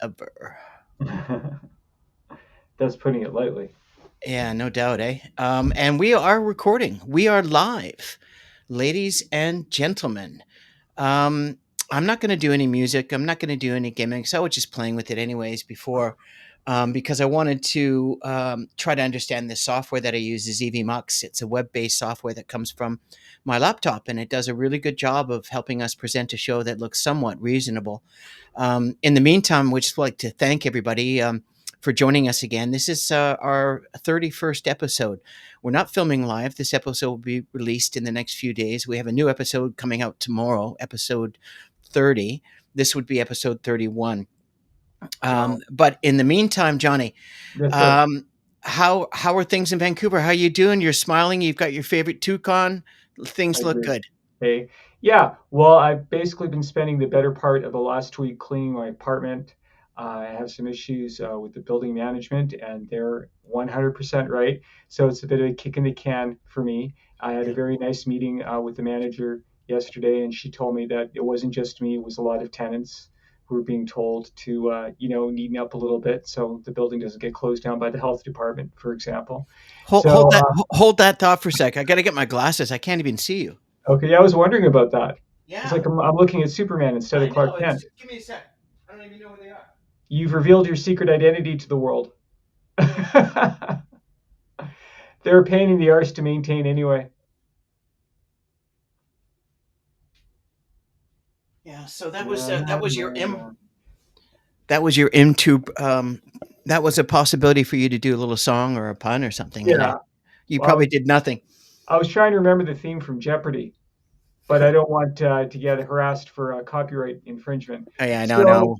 ever. That's putting it lightly. Yeah, no doubt, eh? And we are recording. We are live, ladies and gentlemen. Um, I'm not going to do any music. I'm not going to do any gimmicks. I was just playing with it anyways before, because I wanted to try to understand the software that I use is EVMux. It's a web-based software that comes from my laptop, and it does a really good job of helping us present a show that looks somewhat reasonable. In the meantime, we'd just like to thank everybody for joining us again. This is our 31st episode. We're not filming live. This episode will be released in the next few days. We have a new episode coming out tomorrow, episode 30. This would be episode 31. Wow. But in the meantime, Johnny, Yes, sir. um, how are things in Vancouver? How are you doing? You're smiling. You've got your favorite toucan. I Things look do. good. Hey. Yeah. Well, I've basically been spending the better part of the last week cleaning my apartment. I have some issues with the building management, and they're 100% right. So it's a bit of a kick in the can for me. I had a Yeah. very nice meeting with the manager yesterday, and she told me that it wasn't just me; it was a lot of tenants who were being told to, neaten up a little bit so the building doesn't get closed down by the health department, for example. So, Hold that thought for a sec. I got to get my glasses. I can't even see you. okay, yeah, I was wondering about that. It's Yeah, like I'm looking at Superman instead I of know. Clark It's Kent. give me a sec. I don't even know where they are. You've revealed your secret identity to the world. They're a pain in the arse to maintain anyway. Yeah, so Na, na, na, na. that was your into that was a possibility for you to do a little song or a pun or something, and Yeah, you well, probably did nothing. I was trying to remember the theme from Jeopardy, but I don't want to get harassed for copyright infringement. Yeah, I don't So, know.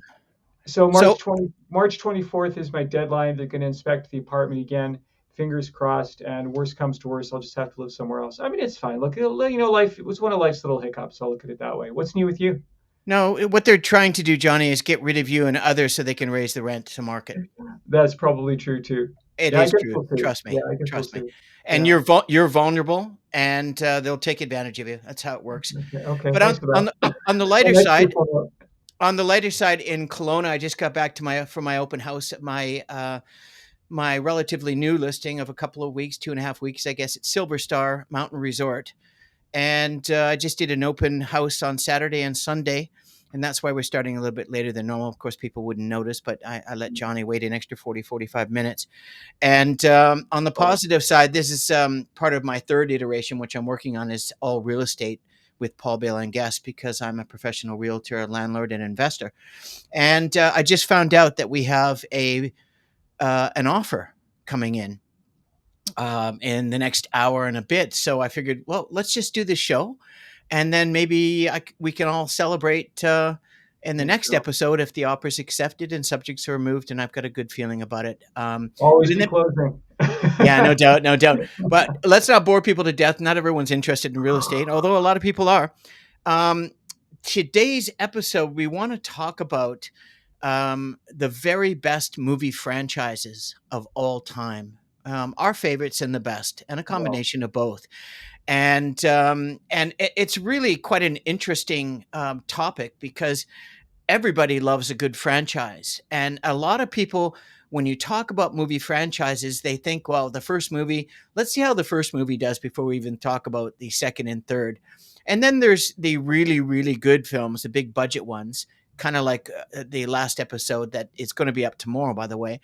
so So March 24th is my deadline. They're going to inspect the apartment again. Fingers crossed. And worst comes to worst, I'll just have to live somewhere else. I mean, it's fine. Look, life. It was one of life's little hiccups. I'll look at it that way. What's new with you? no, what they're trying to do, Johnny, is get rid of you and others so they can raise the rent to market. That's probably true too. It Yeah, I is guess true. we'll see. Trust Yeah, me. I guess we'll Trust me. see. And Yeah. you're vulnerable, and they'll take advantage of you. That's how it works. Okay. Okay. But Thanks for that. on the Well, lighter next week side, we'll in Kelowna, I just got back to my open house at my relatively new listing of a couple of weeks, 2.5 weeks, I guess. It's Silver Star Mountain Resort, and I just did an open house on Saturday and Sunday, and that's why we're starting a little bit later than normal. Of course, people wouldn't notice, but I let Johnny wait an extra 40, 45 minutes. And on the know. positive side, this is part of my third iteration, which I'm working on, is all real estate with Paul, Bale, and Guest, because I'm a professional realtor, landlord, and investor. And I just found out that we have a an offer coming in the next hour and a bit. So I figured, well, let's just do this show, and then maybe we can all celebrate in the Yeah, next sure. episode if the offer's accepted and subjects are removed, and I've got a good feeling about it. Always But in be the closing. Yeah, no doubt, no doubt. But let's not bore people to death. Not everyone's interested in real estate, although a lot of people are. Um, Today's episode, we want to talk about the very best movie franchises of all time. Our favorites and the best, and a Well, combination of both. And it's really quite an interesting topic because everybody loves a good franchise. And a lot of people, when you talk about movie franchises, they think, well, the first movie, let's see how the first movie does before we even talk about the second and third. And then there's the really, really good films, the big budget ones, kind of like the last episode that is going to be up tomorrow, by the way.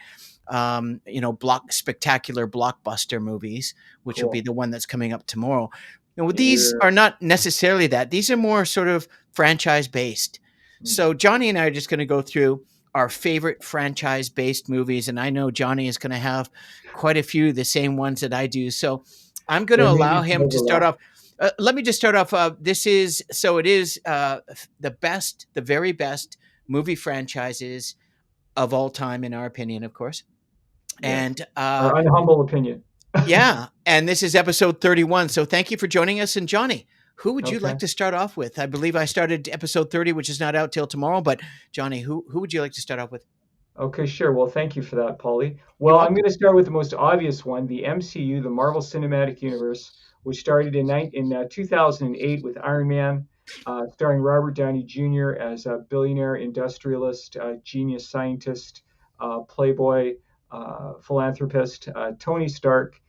Spectacular blockbuster movies, which will be cool. the one that's coming up tomorrow. These Yeah. are not necessarily that. These are more sort of franchise based. Mm. So Johnny and I are just going to go through our favorite franchise-based movies, and I know Johnny is going to have quite a few the same ones that I do. So I'm going to There may allow be some him to start overlap. off. Let me just start off. It is the very best movie franchises of all time, in our opinion, of course. Yes. And Our unhumble opinion. yeah, and this is episode 31. So thank you for joining us. And Johnny, who would you Okay. like to start off with? I believe I started episode 30, which is not out till tomorrow. But Johnny, who would you like to start off with? Okay, sure. Well, thank you for that, Pauly. You're Well, I'm going welcome. to start with the most obvious one, the MCU, the Marvel Cinematic Universe, which started in 2008 with Iron Man. starring Robert Downey Jr. as a billionaire industrialist, genius scientist, playboy, philanthropist, Tony Stark.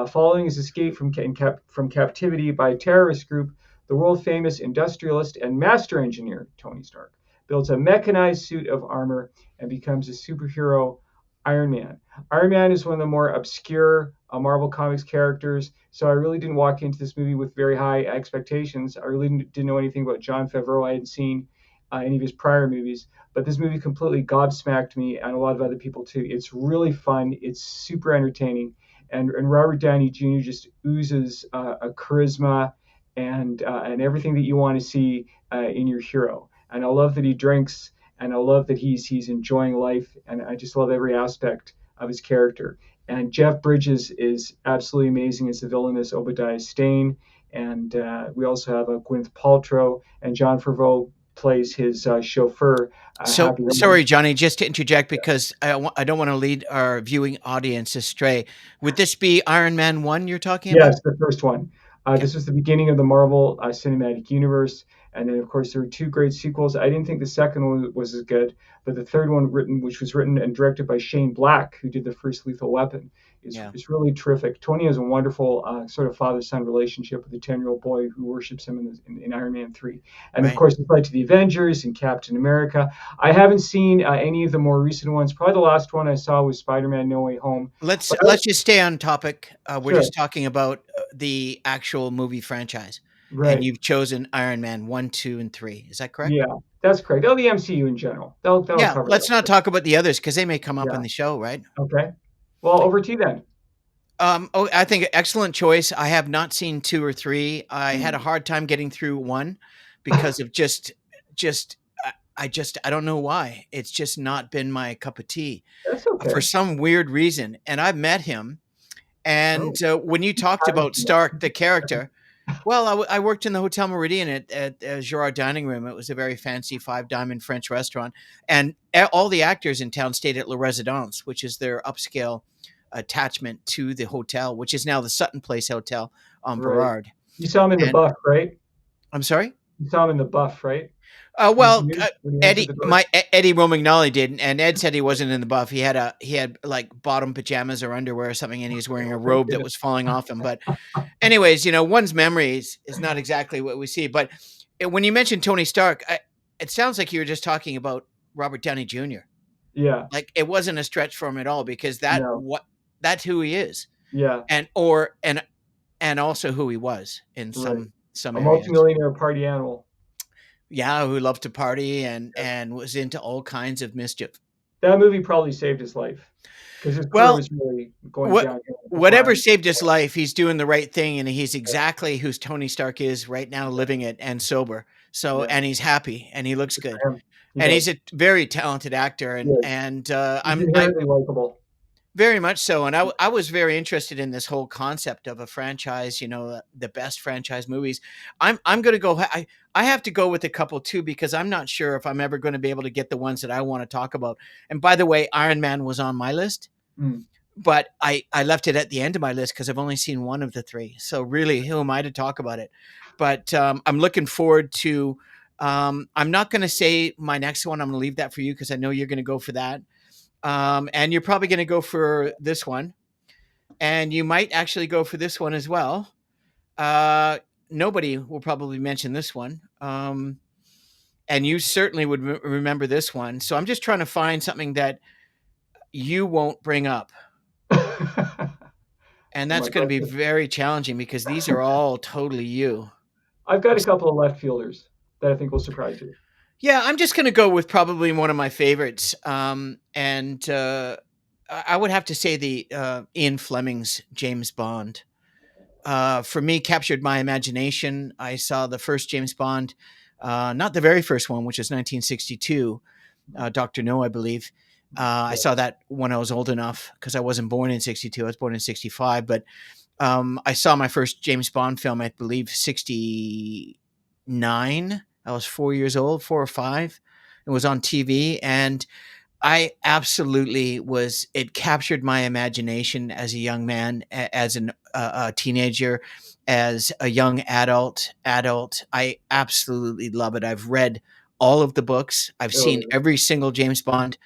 Following his escape from captivity by a terrorist group, the world famous industrialist and master engineer, Tony Stark, builds a mechanized suit of armor and becomes a superhero, Iron Man. Iron Man is one of the more obscure Marvel Comics characters, so I really didn't walk into this movie with very high expectations. I really didn't know anything about Jon Favreau. I hadn't seen any of his prior movies, but this movie completely gobsmacked me and a lot of other people too. It's really fun. It's super entertaining, and Robert Downey Jr. just oozes a charisma and everything that you want to see in your hero. And I love that he drinks, and I love that he's enjoying life, and I just love every aspect of his character. And Jeff Bridges is absolutely amazing as the villainous Obadiah Stane. And we also have a Gwyneth Paltrow, and John Favreau plays his chauffeur, So Happy Hogan. sorry, Johnny, just to interject because I don't want to lead our viewing audience astray. Would this be Iron Man 1 you're talking about? Yes, the first one. Okay. This was the beginning of the Marvel Cinematic Universe, and then of course there were two great sequels. I didn't think the second one was as good, but the third one, which was written and directed by Shane Black, who did the first Lethal Weapon, Yeah. is really terrific. Tony has a wonderful sort of father-son relationship with a 10-year-old boy who worships him in Iron Man 3, and of Right. course it's led to the Avengers and Captain America. I haven't seen any of the more recent ones. Probably the last one I saw was Spider-Man: No Way Home. Let's But let's just stay on topic. We're sure, just talking about the actual movie franchise, and right. you've chosen Iron Man 1, 2, and 3. Is that correct? Yeah, that's correct. Oh, the MCU in general. That'll Yeah. cover Let's not that. talk about the others because they may come up Yeah. on the show, right? Okay. Well, over to you then. Oh, I think excellent choice. I have not seen 2 or 3. I had a Mm. hard time getting through 1 because of just I don't know why. It's just not been my cup of tea That's for okay. some weird reason. And I've met him. Oh, And when you talked haven't about seen it. Stark, the character, well, I worked in the Hotel Meridian at Girard Dining Room. It was a very fancy five diamond French restaurant, and all the actors in town stayed at Le Residence, which is their upscale attachment to the hotel, which is now the Sutton Place Hotel on Right. Burrard. You saw him in the And buff, right? I'm sorry. You saw him in the buff, right? Well, When he answered the door. Eddie Romagnoli did, and Ed said he wasn't in the buff. He had like bottom pajamas or underwear or something, and he was wearing a robe that Yeah. was falling off him. But anyways, one's memories is not exactly what we see. But when you mentioned Tony Stark, it sounds like you were just talking about Robert Downey Jr. Yeah. Like it wasn't a stretch for him at all because No. that's who he is, Yeah. and or and also who he was in Right. some A areas. multimillionaire party animal. Yeah, who loved to party and Yeah. was into all kinds of mischief. That movie probably saved his life because his career Well, was really going what downhill with the whatever crime. saved his life, he's doing the right thing, and he's exactly who Tony Stark is right now, living it and sober. So, Yeah. and he's happy, and he looks Good good, for him. He and he's does. a very talented actor, He is. and He's I inherently likable. very much so, and I was very interested in this whole concept of a franchise. The best franchise movies. I'm going to go. I have to go with a couple too because I'm not sure if I'm ever going to be able to get the ones that I want to talk about. And by the way, Iron Man was on my list, Mm. but I left it at the end of my list because I've only seen one of the three. So really, who am I to talk about it? But I'm looking forward to. I'm not going to say my next one. I'm going to leave that for you because I know you're going to go for that. And you're probably going to go for this one, and you might actually go for this one as well. Uh, Nobody will probably mention this one, and you certainly would remember this one. So I'm just trying to find something that you won't bring up, Oh and my that's going to be goodness. very challenging because these are all totally you. I've got a couple of left fielders that I think will surprise you. Yeah, I'm just going to go with probably one of my favorites, and I would have to say the Ian Fleming's James Bond. For me, captured my imagination. I saw the first James Bond, not the very first one, which is 1962, Doctor No, I believe. I Yeah. saw that when I was old enough because I wasn't born in '62. I was born in '65, but I saw my first James Bond film, I believe, '69. I was 4 years old, 4 or 5. It was on TV, and I absolutely was. It captured my imagination as a young man, as a teenager, as a young adult. I absolutely love it. I've read all of the books. I've Oh, seen every single James Bond,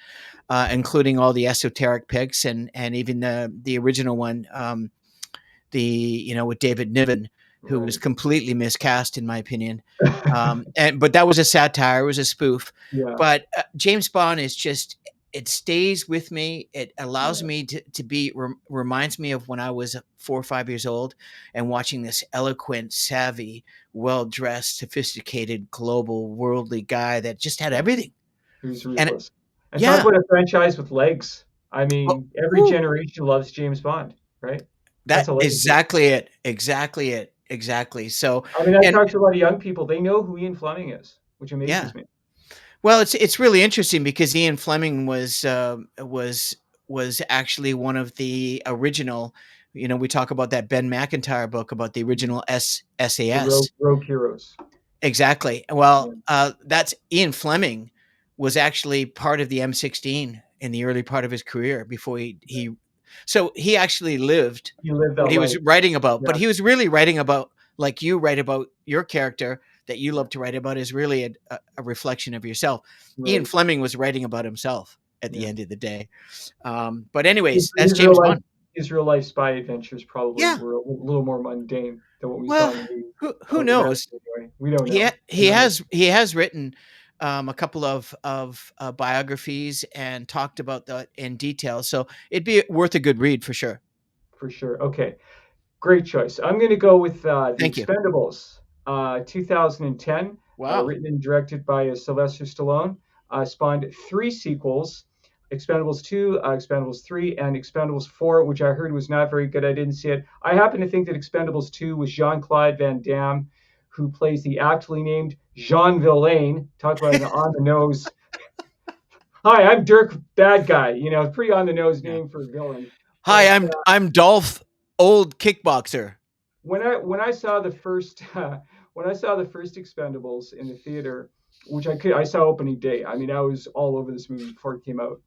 including all the esoteric picks, and even the original one, the with David Niven, who was right. completely miscast in my opinion. And but that was a satire, it was a spoof. Yeah, But James Bond is just, it stays with me. It allows yeah. me to be reminds me of when I was 4 or 5 years old and watching this eloquent, savvy, well dressed, sophisticated, global, worldly guy that just had everything. Who's And ruthless? And talk yeah, about a franchise with legs. I oh, mean, every whew, generation loves James Bond, right? That's that a legacy. exactly it, exactly it, exactly. So, I mean, I and talked to a lot of young people. They know who Ian Fleming is, which yeah. amazes me. Well, it's really interesting because Ian Fleming was actually one of the original. We talk about that Ben McIntyre book about the Mhm. original The SAS. rogue heroes. Exactly. Well, Yeah, that's Ian Fleming was actually part of the M16 in the early part of his career before yeah. so he actually lived You live what that he was life. writing about, but Yeah, he was really writing about, like you write about your character that you yeah. love to write about, is really a reflection of yourself. Ian Right. Fleming was writing about himself at the Yeah. end of the day. But His, anyways, that's his real James life, Bond. his real life spy adventures probably Yeah. were a little more mundane than what we saw Well, in the movies. who knows? Imagine anyway. We don't He know. ha- I he don't know has he has written a couple of biographies and talked about that in detail. So it'd be worth a good read for sure. for sure. Okay. Great choice. I'm going to go with The Thank you. Expendables, 2010, Wow. written and directed by Sylvester Stallone. Spawned three sequels: Expendables 2, Expendables 3, and Expendables 4, which I heard was not very good. I didn't see it. I happen to think that Expendables 2 was Jean Claude Van Damme, who plays the aptly named Jean Villain. Talk about an on the nose. Hi, I'm Dirk Bad Guy. Pretty on the nose Yeah. name for a villain. Hi, But I'm Dolph, old kickboxer. when I saw the first when I saw the first Expendables in the theater, which I saw opening day. I mean, I was all over this movie before it came out.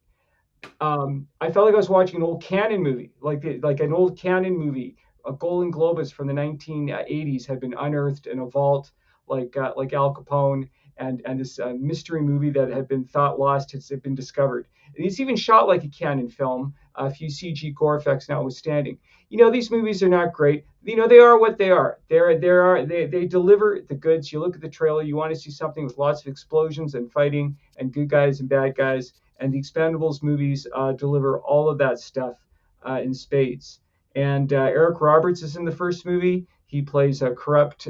I felt like I was watching an old canon movie, like an old canon movie. A Golden Globus from the 1980s had been unearthed in a vault, like Al Capone, and this mystery movie that had been thought lost has been discovered. And it's even shot like a canon film, a few CG gore effects notwithstanding. These movies are not great. They are what they are. They deliver the goods. You look at the trailer, you want to see something with lots of explosions and fighting and good guys and bad guys, and the Expendables movies deliver all of that stuff in spades. And Eric Roberts is in the first movie. He plays a corrupt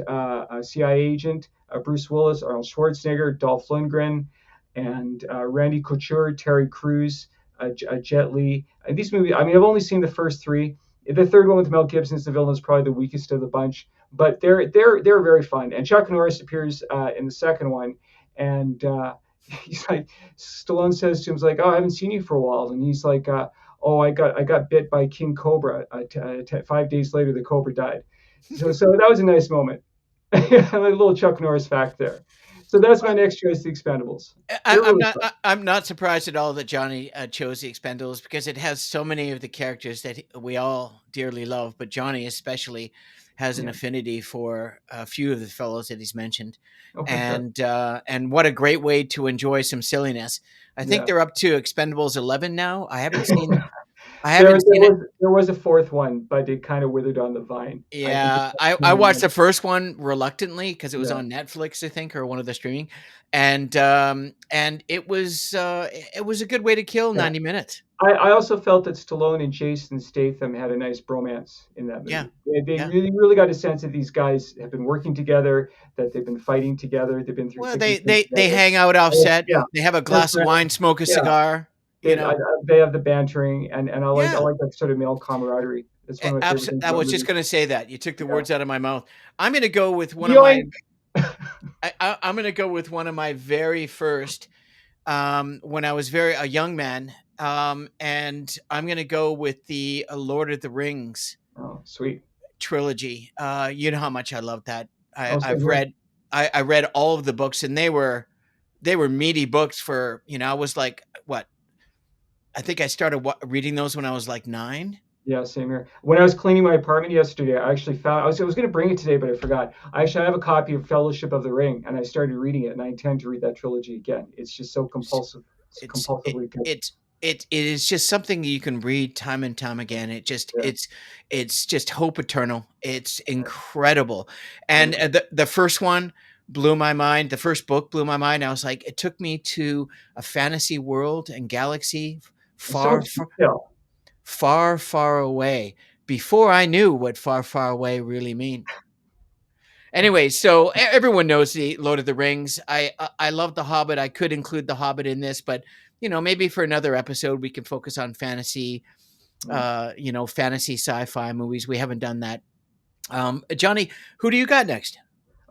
CIA agent. Bruce Willis, Arnold Schwarzenegger, Dolph Lundgren, and Randy Couture, Terry Crews, Jet Li. And these movies, I mean, I've only seen the first three. The third one with Mel Gibson as the villain is probably the weakest of the bunch, but they're very fun. And Chuck Norris appears in the second one, and he's like, Stallone says to him, he's like, "Oh, I haven't seen you for a while," and he's like, "Oh, I got bit by King Cobra. 5 days later, the cobra died." So that was a nice moment. A little Chuck Norris fact there. So that's my next choice, The Expendables. They're really fun. I'm not surprised at all that Johnny chose the Expendables because it has so many of the characters that we all dearly love, but Johnny especially has an Yeah. affinity for a few of the fellows that he's mentioned, Oh, for sure. and what a great way to enjoy some silliness. I think Yeah. they're up to Expendables 11 now. I There, haven't there seen it. was there was a fourth one, but it kind of withered on the vine. I think it's Yeah, like I watched the first one reluctantly because it was yeah, on Netflix, I think, or one of the streaming, and it was a good way to kill yeah. 90 minutes. I also felt that Stallone and Jason Statham had a nice bromance in that Yeah, movie. They yeah. really got a sense that these guys have been working together, that they've been fighting together, they've been through Well, thick and thin they together. hang out And offset yeah, and they have a they're glass of friendly. wine, smoke a Yeah, cigar. You know, they have the bantering, and I yeah. like that sort of male camaraderie. That's one of my favorite things I about was just movies. going to say that you took the Yeah. words out of my mouth. I'm going to go with one of my. Yoink! I'm going to go with one of my very first when I was a young man. And I'm going to go with the Lord of the Rings Oh, sweet. trilogy. You know how much I love that. Oh, same I've here. read I read all of the books, and they were meaty books for I was like what I think I started reading those when I was like 9. Yeah, same here. When I was cleaning my apartment yesterday, I actually found I was going to bring it today, but I forgot. I have a copy of Fellowship of the Ring, and I started reading it, and I intend to read that trilogy again. It's just so compulsive, it's It's it compulsively good. it's it is just something you can read time and time Yeah, again. yeah, It's just hope eternal. It's yeah. incredible. And Wonderful. the first one blew my mind. The first book blew my mind. I was like, it took me to a fantasy world and galaxy And so far, much far, detail. far, far away before I knew what far, far away really mean. Anyway, so everyone knows the Lord of the Rings. I love the Hobbit. I could include the Hobbit in this, but maybe for another episode we can focus on fantasy, Mm. fantasy sci-fi movies. We haven't done that. Johnny, who do you got next?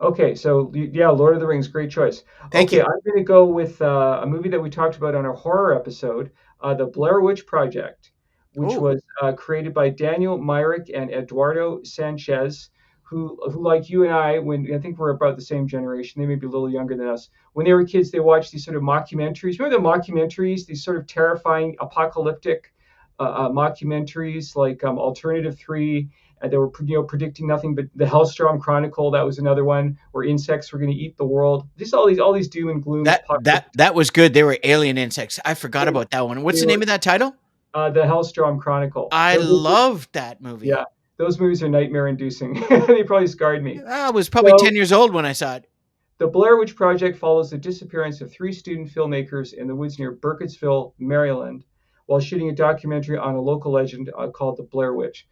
Okay, so yeah, Lord of the Rings, great choice. Thank Okay, you. I'm going to go with a movie that we talked about on our horror episode, The Blair Witch Project, which Oh, was created by Daniel Myrick and Eduardo Sanchez, who like you and I, when I think we're about the same generation, they may be a little younger than us. When they were kids, they watched these sort of mockumentaries. Remember the mockumentaries? These sort of terrifying, apocalyptic mockumentaries like Alternative Three, they were predicting nothing but the Hellstrom Chronicle. That was another one where insects were going to eat the world. Just all these doom and gloom apocalyptic. that was good. They were alien insects. I forgot They, about that one. What's they the name were of that title? the Hellstrom Chronicle. I loved that Yeah, movie. those movies are nightmare inducing. They probably scarred me. I was probably So 10 years old when I saw it. the Blair Witch Project follows the disappearance of three student filmmakers in the woods near Burkittsville, Maryland, while shooting a documentary on a local legend called the Blair Witch.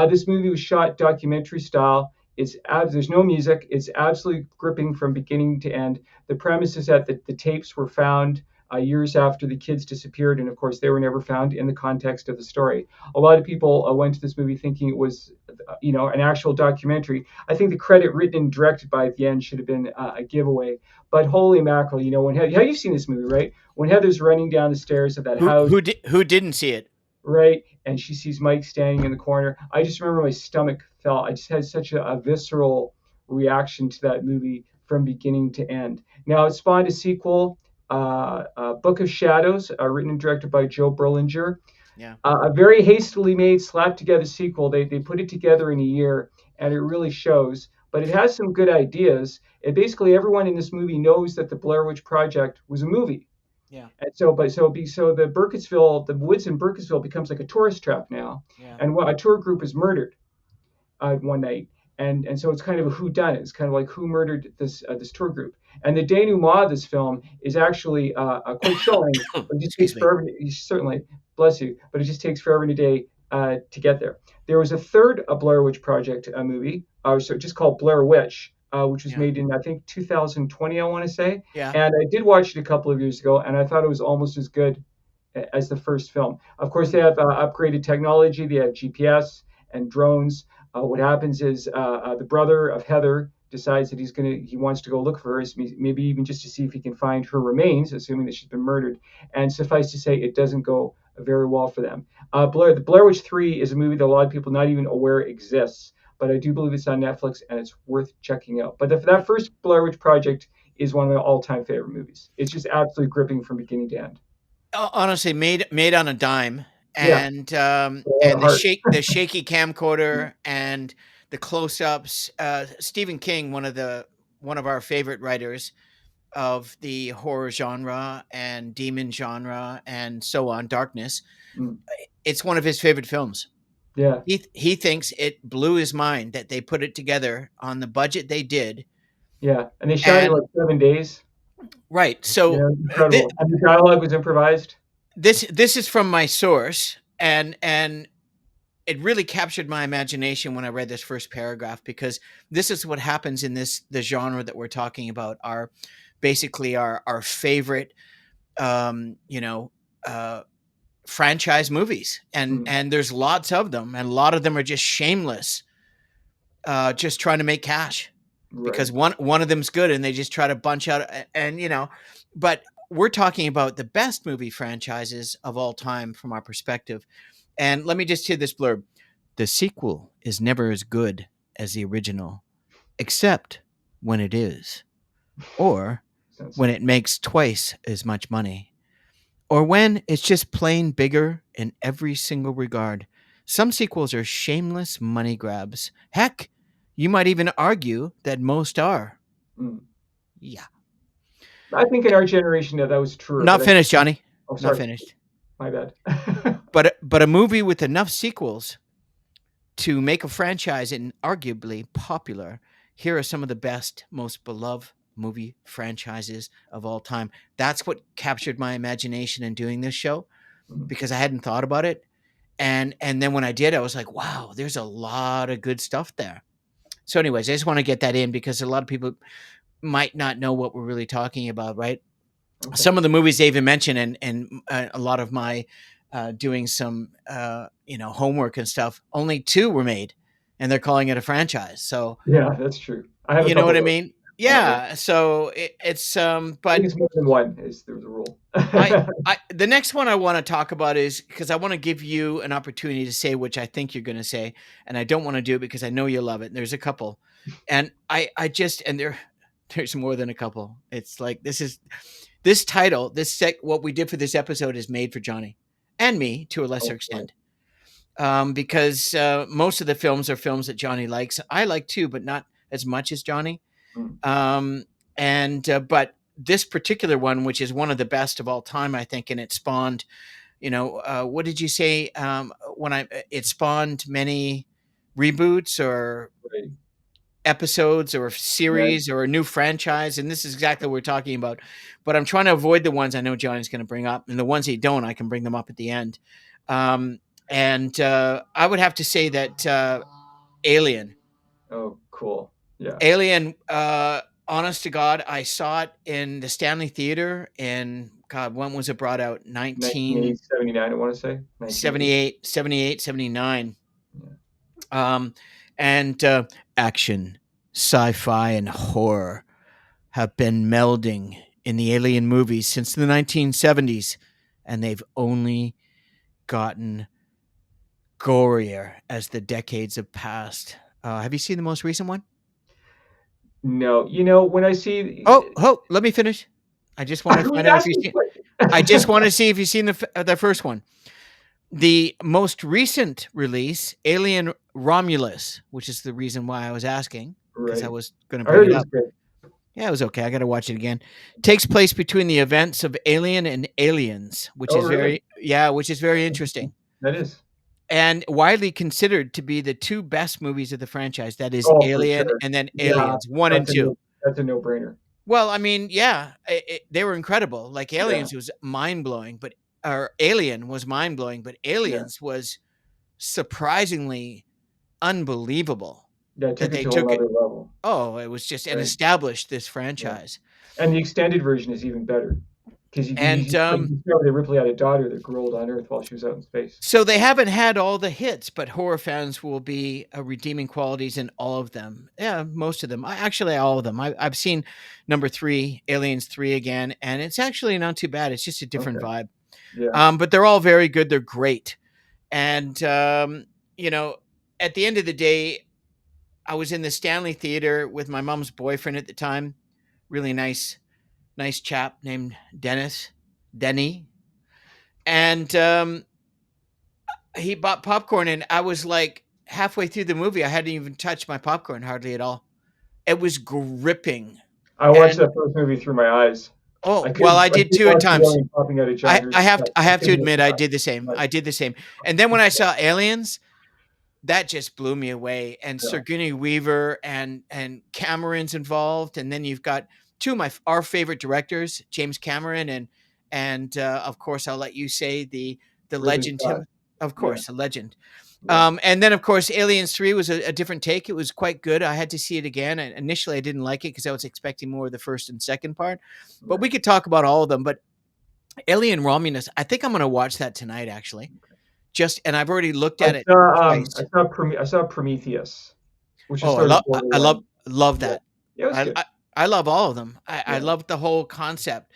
This movie was shot documentary style. There's no music. It's absolutely gripping from beginning to end. The premise is that the tapes were found years after the kids disappeared, and of course they were never found in the context of the story. A lot of people went to this movie thinking it was, an actual documentary. I think the credit written and directed by at the end should have been a giveaway. But holy mackerel, when you've seen this movie, right? When Heather's running down the stairs of that house, Who didn't see it? right, and she sees Mike standing in the corner, I just remember my stomach fell. I just had such a visceral reaction to that movie from beginning to end. Now it spawned a sequel, Book of Shadows, written and directed by Joe Berlinger. Yeah. A very hastily made, slapped together sequel. They put it together in a year, and it really shows. But it has some good ideas. And basically, everyone in this movie knows that the Blair Witch Project was a movie. Yeah. And so the the woods in Burkittsville becomes like a tourist trap now. Yeah. And a tour group is murdered one night, and so it's kind of a who done it. It's kind of like who murdered this tour group. And the denouement of this film is actually quite chilling, but it just takes Excuse me. forever. Certainly, bless you, but it just takes forever and a day to get there. There was a third Blair Witch Project movie, so just called Blair Witch, which was Yeah. made in I think 2020, I want to say. Yeah. And I did watch it a couple of years ago, and I thought it was almost as good as the first film. Of course, they Mm. have upgraded technology. They have GPS and drones. What happens is the brother of Heather decides that he wants to go look for her, maybe even just to see if he can find her remains, assuming that she's been murdered. And suffice to say, it doesn't go very well for them. The Blair Witch 3 is a movie that a lot of people not even aware exists, but I do believe it's on Netflix and it's worth checking out. But that first Blair Witch Project is one of my all-time favorite movies. It's just absolutely gripping from beginning to end. Honestly, made on a dime, Yeah, a lot and of heart. the shaky camcorder and the close-ups. Stephen King, one of our favorite writers of the horror genre and demon genre and so on, darkness. Mm, It's one of his favorite films. yeah, He thinks it blew his mind that they put it together on the budget they did. yeah. And they shot it in And like 7 days. right, Yeah, so incredible. And the dialogue was improvised. this is from my source, and it really captured my imagination when I read this first paragraph, because this is what happens in the genre that we're talking about, are basically our favorite um, you know uh, franchise movies, Mm, and there's lots of them, and a lot of them are just shameless, just trying to make cash, right. because one of them's good and they just try to bunch out, and but we're talking about the best movie franchises of all time from our perspective. And let me just hear this blurb: the sequel is never as good as the original, except when it is, or Sounds when it makes twice as much money, or when it's just plain bigger in every single regard. Some sequels are shameless money grabs. Heck, you might even argue that most are. Mm. Yeah. I think in our generation that was truer, but Not I think, finished, Johnny. oh, Not sorry, finished. my bad. But a movie with enough sequels to make a franchise and arguably popular, here are some of the best, most beloved movie franchises of all time. That's what captured my imagination in doing this show Mm. because I hadn't thought about it. And then when I did, I was like, wow, there's a lot of good stuff there. So, anyways, I just want to get that in because a lot of people might not know what we're really talking about, right? Okay. Some of the movies they even mention, and a lot of my doing some homework and stuff. Only two were made, and they're calling it a franchise. So Yeah, that's true. I have a you know couple what of I those. mean? Yeah. Yeah. So it's I think but it's more than one is the rule. I the next one I want to talk about is because I want to give you an opportunity to say which I think you're going to say, and I don't want to do it because I know you love it. And there's a couple, and I just and there's more than a couple. It's like this title, what we did for this episode is made for Johnny and me to a lesser Oh boy. extent, because most of the films are films that Johnny likes. I like too, but not as much as Johnny. Mm. Um, and but this particular one, which is one of the best of all time, I think, and it spawned. What did you say? When it spawned many reboots or Right. episodes or Yeah. series or a new franchise, and this is exactly what we're talking about. But I'm trying to avoid the ones I know Johnny's going to bring up, and the ones he don't, I can bring them up at the end. Um, and I would have to say that Alien. Oh, cool. Yeah. Alien, honest to God, I saw it in the Stanley Theater in, God, when was it brought out? 1980, 79, I want to say. 1980. 1978, 78, 79. Yeah. Um, and action, sci fi, and horror have been melding in the Alien movies since the 1970s, and they've only gotten gorier as the decades have passed. Have you seen the most recent one? No, when I see, Oh, let me finish. I just want to who's find out if you've asking seen. for I it? just want to see if you've seen the first one. The most recent release, Alien Romulus, which is the reason why I was asking because I Right. was going to I bring heard it it was up. good. Yeah, it was okay. I got to watch it again. Takes place between the events of Alien and Aliens, which Oh, is really? very That's interesting. interesting That is. and widely considered to be the two best movies of the franchise. That is Oh, for Alien sure. and then Yeah, Aliens 1 and that's a 2. no that's a no-brainer. Well, I mean, yeah, they were incredible. Like Yeah, Aliens was mind blowing, but or Alien was mind blowing, but yeah. Aliens was surprisingly unbelievable Yeah, it that took it they to a whole took it. other level, Oh, it was just and right? established this Yeah. franchise. And the extended version is even better because And like, you discover that Ripley had a daughter that grew old on Earth while she was out in space. so they haven't had all the hits, but horror fans will be redeeming qualities in all of them. Yeah, most of them. Actually, all of them. I've seen number three, Aliens 3 again, and it's actually not too bad. It's just a different Okay. vibe. Yeah. But they're all very good. They're great. And, you know, at the end of the day, I was in the Stanley Theater with my mom's boyfriend at the time. Really nice chap named Denny. And he bought popcorn, and I was like halfway through the movie, I hadn't even touched my popcorn hardly at all. It was gripping. I watched And that first movie through my eyes. oh, well, I I did could too at watch the times. alien popping out of John Hurt's chest. I I have to couldn't look admit I past did the same. it. I did the same. And then when I saw Aliens, that just blew me away. And Yeah, Sigourney Weaver and Cameron's involved, and then you've got two of our favorite directors, James Cameron and of course I'll let you say the Ridley legend Scott. him, of Yeah, course, the legend. yeah, And then of course Aliens 3 was a different take. It was quite good. I had to see it again. And initially I didn't like it because I was expecting more of the first and second part. But yeah. we could talk about all of them. But Alien Romulus, I think I'm going to watch that tonight actually. Just and I've already looked at it twice. I saw Prometheus, which is Oh, sort of borderline. I love Yeah, that. yeah, it was I good. I, I love all of them. I Yeah, love the whole concept.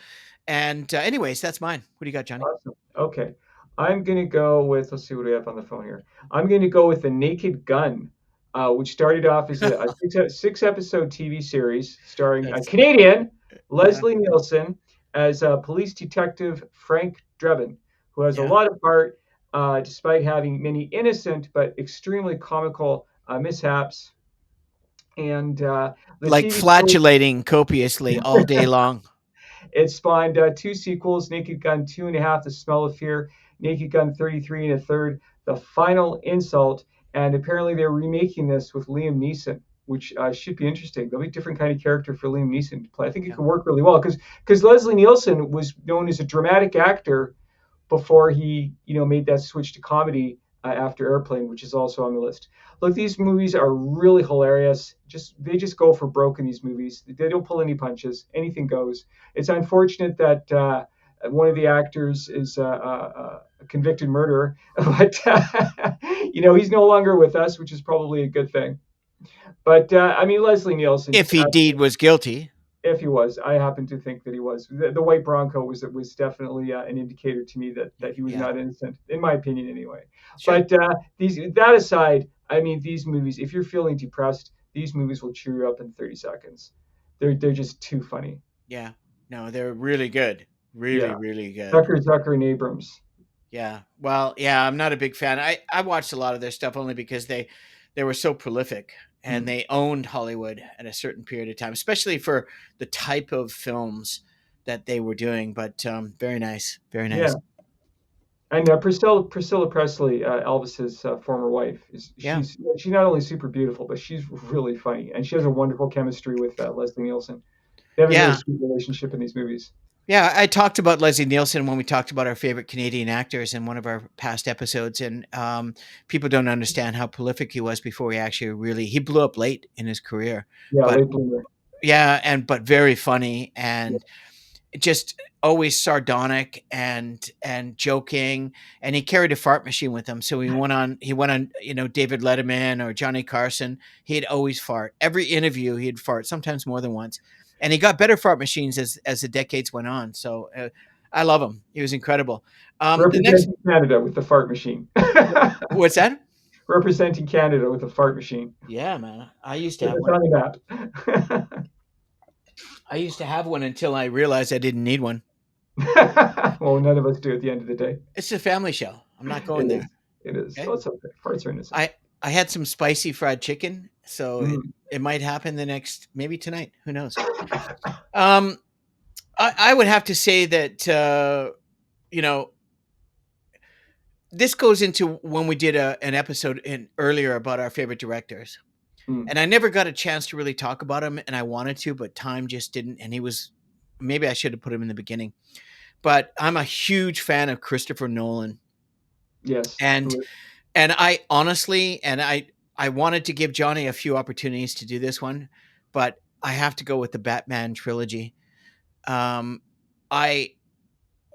And anyways, that's mine. What do you got, Johnny? awesome. Okay, I'm gonna go with. Let's see what we have on the phone here. I'm gonna go with The Naked Gun, which started off as a six episode TV series starring a That's Canadian yeah. Leslie Nielsen. as police detective Frank Drebin, who has a Yeah. lot of heart, despite having many innocent but extremely comical mishaps. And the Like TV series, flatulating copiously all day long. it spawned two sequels: Naked Gun 2.5, The Smell of Fear; Naked Gun 33 and a third, The Final Insult. And apparently they're remaking this with Liam Neeson, which should be interesting. There'll be a different kind of character for Liam Neeson to play. I think it Yeah. could work really well because Leslie Nielsen was known as a dramatic actor before he, made that switch to comedy after Airplane, which is also on the list. Look, these movies are really hilarious. They just go for broke in these movies. They don't pull any punches. Anything goes. It's unfortunate that one of the actors is a convicted murderer, but he's no longer with us, which is probably a good thing. But I mean, Leslie Nielsen, If he indeed was guilty. if he was, I happen to think that he was. The white Bronco was definitely an indicator to me that he was Yeah. not innocent, in my opinion, anyway. Sure. But these that aside, I mean, these movies. If you're feeling depressed, these movies will cheer you up in 30 seconds. They're just too funny. Yeah. No, they're really good. Yeah, Really, really good. Zucker and Abrams. Yeah. Well, yeah, I'm not a big fan. I watched a lot of their stuff only because they were so prolific and Hmm. they owned Hollywood at a certain period of time, especially for the type of films that they were doing. But very nice. Very Yeah, nice. and Priscilla Presley, Elvis's former wife, is Yeah. she's not only super beautiful, but she's really funny, and she has a wonderful chemistry with Leslie Nielsen. They have a really Yeah. sweet relationship in these movies. Yeah, I talked about Leslie Nielsen when we talked about our favorite Canadian actors in one of our past episodes, and people don't understand how prolific he was before he blew up late in his career, Yeah, but late bloomer. yeah, and but very funny Yeah. and just always sardonic and joking, and he carried a fart machine with him. So he went on David Letterman or Johnny Carson. He'd always fart. Every interview he'd fart, sometimes more than once. And he got better fart machines as the decades went on. So I love him. He was incredible. The next Representing Canada with the fart machine. What's that? Representing Canada with the fart machine. Yeah, man. I used to Put have us one. on the map. I used to have one until I realized I didn't need one. Well, none of us do at the end of the day. It's a family show. I'm not It going is. there. It is. Okay. Oh, it's okay. Farts are innocent. I had some spicy fried chicken, so Mm. it might happen the next maybe tonight. Who knows? Um, I would have to say that you know this goes into when we did an episode in earlier about our favorite directors, Mm. and I never got a chance to really talk about him, and I wanted to, but time just didn't. And he was maybe I should have put him in the beginning, but I'm a huge fan of Christopher Nolan, Yes. and I honestly, I wanted to give Johnny a few opportunities to do this one, but I have to go with the Batman trilogy. Um, I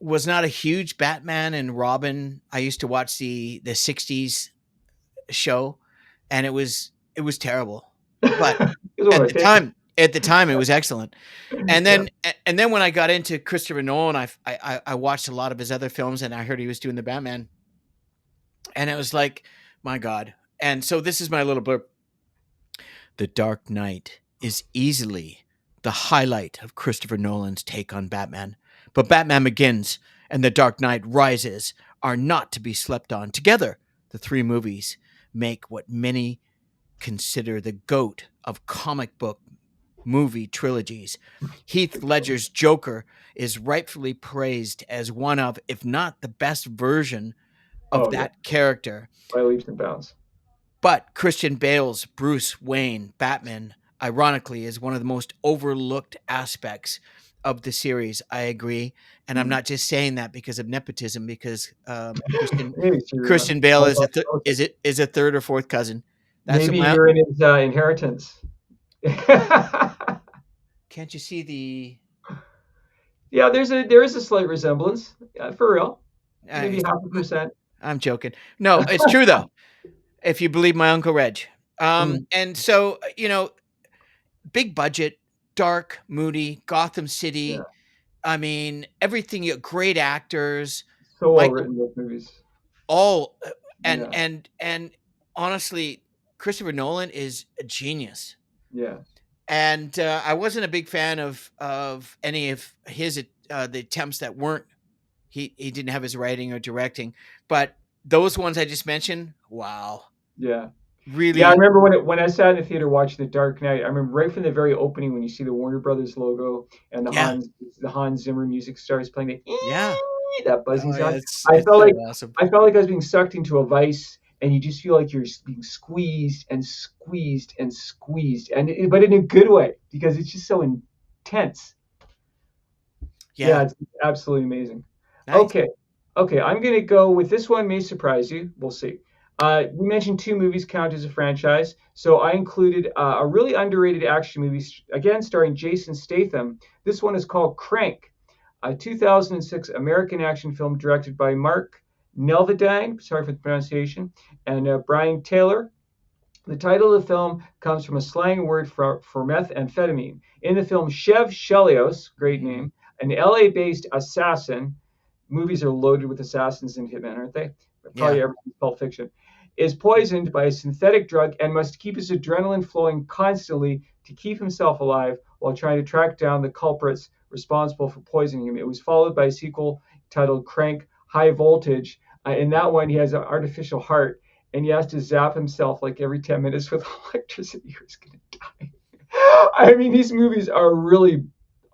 was not a huge Batman and Robin. I used to watch the '60s show, and it was terrible. But He's one of my favorites. at the time, it was excellent. Yeah. And then when I got into Christopher Nolan, I watched a lot of his other films, and I heard he was doing the Batman, and it was like, my God. And so this is my little blurb. The Dark Knight is easily the highlight of Christopher Nolan's take on Batman. But Batman Begins and The Dark Knight Rises are not to be slept on. Together, the three movies make what many consider the GOAT of comic book movie trilogies. Heath Ledger's Joker is rightfully praised as one of, if not the best version of Oh yeah. that character. By leaps and bounds. But Christian Bale's Bruce Wayne Batman, ironically, is one of the most overlooked aspects of the series. I agree, and I'm Mm. not just saying that because of nepotism. Because Christian Maybe it's your Christian Bale is relatives. a third or fourth cousin. That's what Maybe my you're in his inheritance. can't you see the Yeah, there is a slight resemblance. Yeah, for real. uh, Maybe half a percent. I'm joking. No, it's true though. If you believe my uncle Reg, Mm. and so big budget, dark, moody, Gotham Yeah. City. I mean, everything. Great actors, So well Michael, written those movies. all, Yeah. and honestly, Christopher Nolan is a genius. Yeah. And I wasn't a big fan of any of his the attempts that weren't he didn't have his writing or directing, but those ones I just mentioned, wow, Yeah. Yeah, I really, remember when I sat in the theater watching The Dark Knight. I remember right from the very opening when you see the Warner Brothers logo and yeah, the Hans Zimmer music starts playing, yeah. that Oh buzzing yeah, sound. I it's felt so like awesome. I was being sucked into a vice, and you just feel like you're being squeezed and squeezed and squeezed, but in a good way because it's just so intense. Yeah, Yeah, it's absolutely amazing. nice. Okay, okay, I'm gonna go with this one. May surprise you. We'll see. We mentioned two movies count as a franchise, so I included a really underrated action movie, again starring Jason Statham. This one is called Crank, a 2006 American action film directed by Mark Nelvedine. Sorry for the pronunciation, and Brian Taylor. The title of the film comes from a slang word for methamphetamine. In the film, Chev Chelios, great Mhm. name, an LA-based assassin, movies are loaded with assassins and hitmen, aren't they? Yeah, Probably everything's Pulp Fiction, is poisoned by a synthetic drug and must keep his adrenaline flowing constantly to keep himself alive while trying to track down the culprits responsible for poisoning him. It was followed by a sequel titled Crank High Voltage. In that one, he has an artificial heart and he has to zap himself like every 10 minutes with electricity or he's going to die. I mean, these movies are really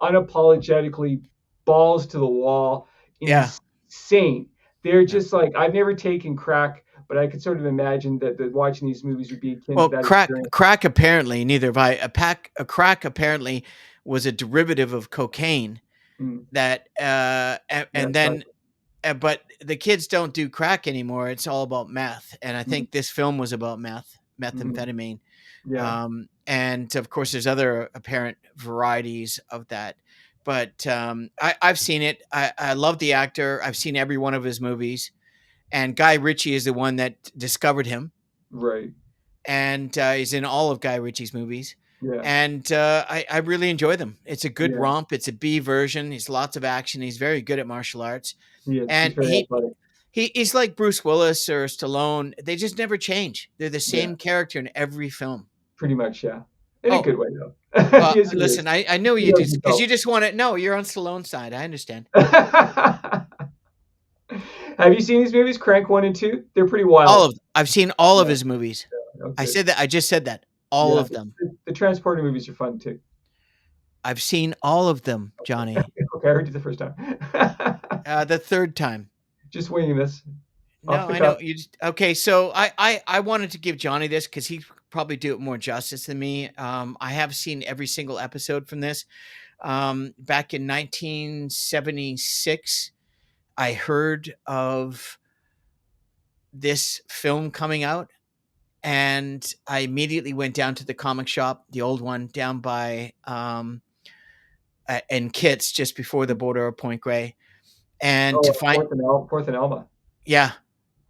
unapologetically balls to the wall, yeah. insane. They're Yeah. just like, I've never taken crack, but I could sort of imagine that watching these movies would be akin to Well, that crack experience. crack apparently neither have I. A crack apparently was a derivative of cocaine Mm, that yeah, and sorry. then but the kids don't do crack anymore. It's all about meth, and I Mm, think this film was about mm, methamphetamine. yeah, And of course, there's other apparent varieties of that. But I've seen it. I love the actor. I've seen every one of his movies. And Guy Ritchie is the one that discovered him, right. and he's in all of Guy Ritchie's movies. Yeah, And I really enjoy them. It's a good yeah, romp. It's a B version. He's lots of action. He's very good at martial arts, he is. He's and very athletic. he's like Bruce Willis or Stallone. They just never change. They're the Yeah, same character in every film. pretty much, yeah. In a Oh, good way, though. He is who he is. listen, I know He you knows just because himself. you just want to. No, you're on Stallone's side. I understand. Have you seen these movies, Crank 1 and 2? They're pretty wild. I've seen all of Yeah, his movies. oh, I good. said that. I just said that. All Yeah, of them. the Transporter movies are fun too. I've seen all of them, Johnny. Okay, I heard you the first time. The third time. Just winging this off No, the I cuff. know you just okay. So I wanted to give Johnny this because he probably do it more justice than me. I have seen every single episode from this. Back in 1976, I heard of this film coming out, and I immediately went down to the comic shop, the old one down by in Kits, just before the border of Point Grey, and to Oh, find Fourth and Elma. yeah,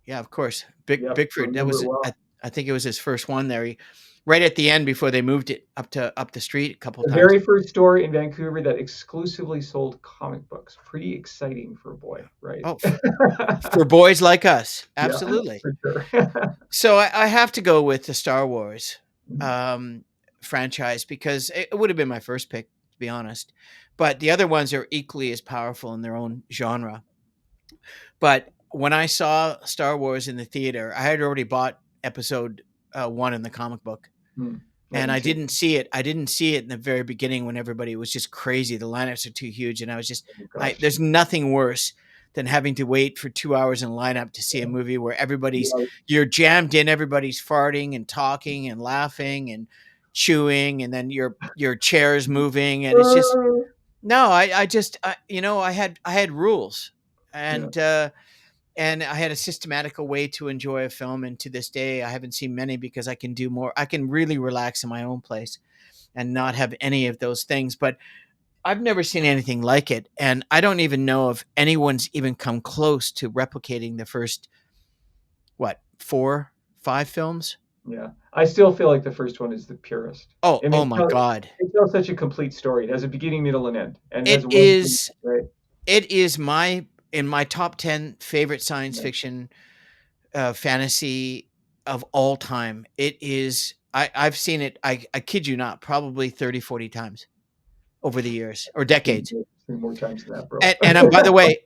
yeah, of course. Yep, I Bigford. That remember was it well. I think it was his first one there. Right at the end before they moved it up the street a couple The times. very first store in Vancouver that exclusively sold comic books. Pretty exciting for a boy, right? Oh, for boys like us, Yeah, absolutely. for sure. So I have to go with the Star Wars Mhm. um, franchise because it would have been my first pick, to be honest. But the other ones are equally as powerful in their own genre. But when I saw Star Wars in the theater, I had already bought episode one in the comic book. Hmm. I And did I too. didn't see it. I didn't see it in the very beginning when everybody was just crazy. The lineups are too huge, and I was just, Oh I. gosh. There's nothing worse than having to wait for 2 hours in lineup to see a movie where Yeah. you're jammed in, everybody's farting and talking and laughing and chewing, and then your chair's moving, and it's just no. I just, I had rules, Yeah. and I had a systematical way to enjoy a film. And to this day, I haven't seen many because I can do more. I can really relax in my own place and not have any of those things. But I've never seen anything like it. And I don't even know if anyone's even come close to replicating the first, what, four, five films? Yeah. I still feel like the first one is the purest. I Oh mean, my God. it tells such a complete story. It has a beginning, middle, and end, and it has It a one thing, is, right? it is in my top 10 favorite science Yeah. fiction fantasy of all time. It is, I've seen it, I kid you not, probably 30, 40 times over the years or It's decades. Three more times than that, bro.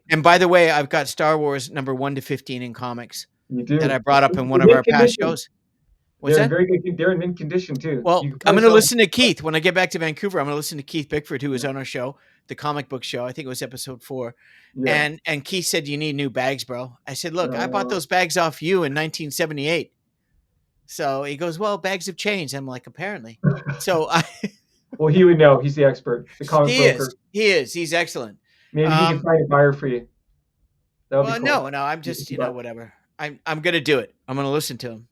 And by the way, I've got Star Wars number 1 to 15 in comics You that I do. brought up in one In of mint our past condition. shows. What's They're in that? very good. They're in mint condition too. Well, You can I'm probably going to sell them. listen to Keith when I get back to Vancouver. I'm going to listen to Keith Bickford, who was Yeah. on our show, the comic book show. I think it was episode 4. Yeah. And Keith said, "You need new bags, bro." I said, "Look, I bought Uh, those bags off you in 1978." So he goes, "Well, bags have changed." I'm like, "Apparently." So I, well, he would know. He's the expert, the comic he is, broker. he's excellent. Maybe he can Um, find a buyer for you. That would be well, cool. no, I'm If just, you buy. whatever. I'm going to do it. I'm going to listen to him.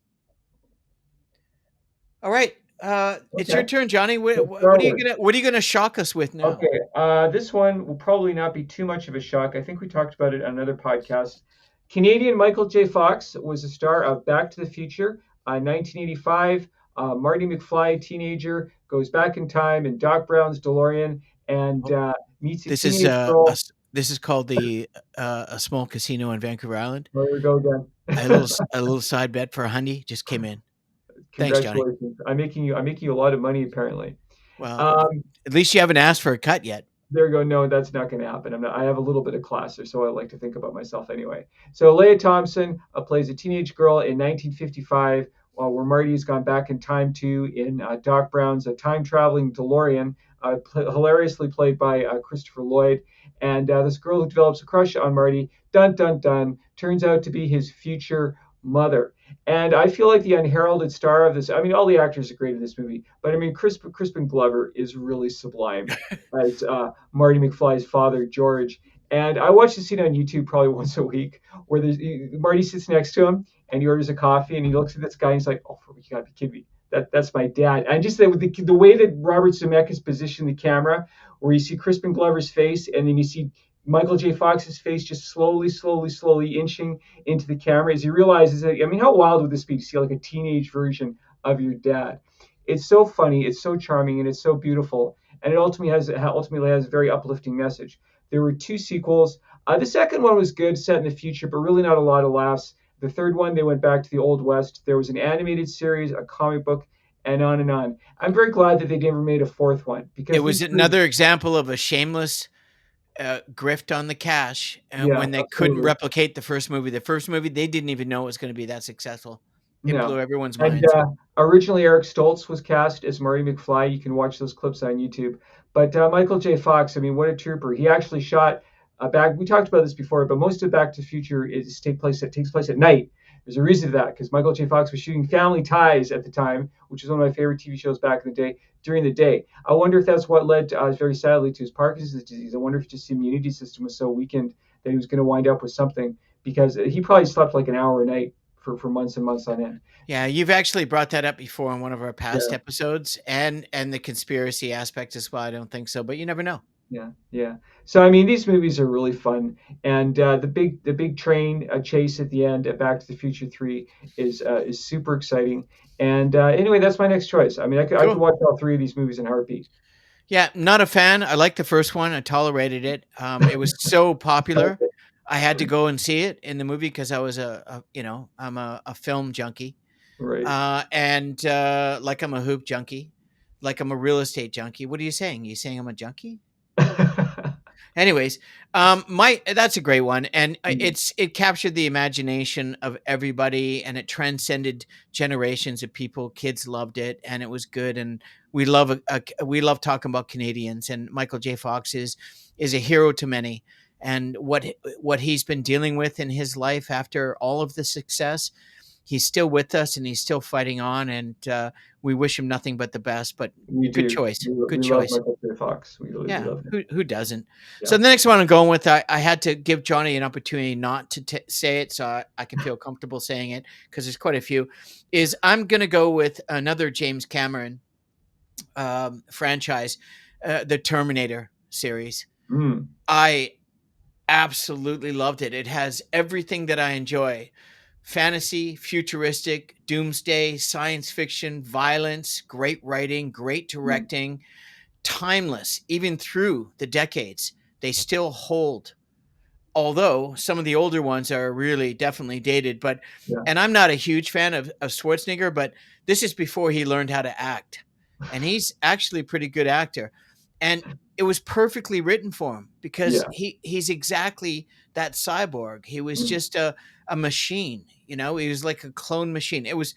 All right. It's your Okay. turn, Johnny. So Star Wars. What are you gonna shock us with now? Okay, this one will probably not be too much of a shock. I think we talked about it on another podcast. Canadian Michael J. Fox was a star of Back to the Future, 1985. Marty McFly, teenager, goes back in time in Doc Brown's DeLorean and Oh, meets a this is teenage girl. this is called the a small casino in Vancouver Island. There we go again. A little side bet for a hundy just came in. Thanks, Johnny. Congratulations! I'm making you a lot of money apparently. Well, Um, at least you haven't asked for a cut yet. there you go. No, that's not going to happen. I have a little bit of class, or so I like to think about myself anyway. So Leah Thompson plays a teenage girl in 1955, where Marty's gone back in time to in Doc Brown's time traveling DeLorean, hilariously played by Christopher Lloyd. And this girl who develops a crush on Marty, dun dun dun, turns out to be his future mother. And I feel like the unheralded star of this. I mean, all the actors are great in this movie, but I mean, Crispin Glover is really sublime as Marty McFly's father, George. And I watch the scene on YouTube probably once a week where Marty sits next to him and he orders a coffee and he looks at this guy and he's like, "Oh, you gotta be kidding me! That's my dad." And just the way that Robert Zemeckis positioned the camera, where you see Crispin Glover's face and then you see Michael J. Fox's face just slowly inching into the camera as he realizes that. I mean, how wild would this be to see like a teenage version of your dad? It's so funny, it's so charming, and it's so beautiful, and it ultimately has a very uplifting message. There were two sequels. The second one was good, set in the future, but really not a lot of laughs. The third one, they went back to the old west. There was an animated series, a comic book, and on and on. I'm very glad that they never made a fourth one It because was these three, another example of a shameless grift on the cash, and yeah, when they couldn't absolutely. replicate the first movie. The first movie, they didn't even know it was going to be that successful. It blew No. everyone's And minds. originally, Eric Stoltz was cast as Marty McFly. You can watch those clips on YouTube. But Michael J. Fox, I mean, what a trooper! He actually shot back. We talked about this before, but most of Back to the Future takes place at night. There's a reason for that because Michael J. Fox was shooting Family Ties at the time, which was one of my favorite TV shows back in the day. During the day, I wonder if that's what led, very sadly, to his Parkinson's disease. I wonder if just the immunity system was so weakened that he was going to wind up with something because he probably slept like an hour a night for months and months on end. Yeah, you've actually brought that up before in one of our past Yeah, episodes, and the conspiracy aspect as well. I don't think so, but you never know. yeah, yeah. So I mean, these movies are really fun, and the big train chase at the end at Back to the Future 3 is super exciting. And anyway, that's my next choice. I mean, I could Cool. watch all three of these movies in a heartbeat. Yeah, not a fan. I liked the first one. I tolerated it. It was so popular. I had to go and see it in the movie because I was I'm a film junkie. Right. And like I'm a hoop junkie, like I'm a real estate junkie. What are you saying? You saying I'm a junkie? Anyways, my that's a great one, and it captured the imagination of everybody, and it transcended generations of people. Kids loved it, and it was good, and we love talking about Canadians, and Michael J. Fox is a hero to many, and what he's been dealing with in his life after all of the success. He's still with us, and he's still fighting on, and we wish him nothing but the best. But We good do. choice, good We love choice. Michael J. Fox. We Yeah, love him. who doesn't? So Yeah. the next one I'm going with, I had to give Johnny an opportunity not to say it, so I can feel comfortable saying it because there's quite a few. Is I'm going to go with another James Cameron franchise, the Terminator series. Mm, I absolutely loved it. It has everything that I enjoy: fantasy, futuristic, doomsday, science fiction, violence, great writing, great mm, directing, timeless, even through the decades. They still hold. Although some of the older ones are really definitely dated, but yeah. and I'm not a huge fan of Schwarzenegger, but this is before he learned how to act. And he's actually a pretty good actor. and it was perfectly written for him because Yeah. he's exactly that cyborg. He was Mm. just a machine, you know. He was like a clone machine. It was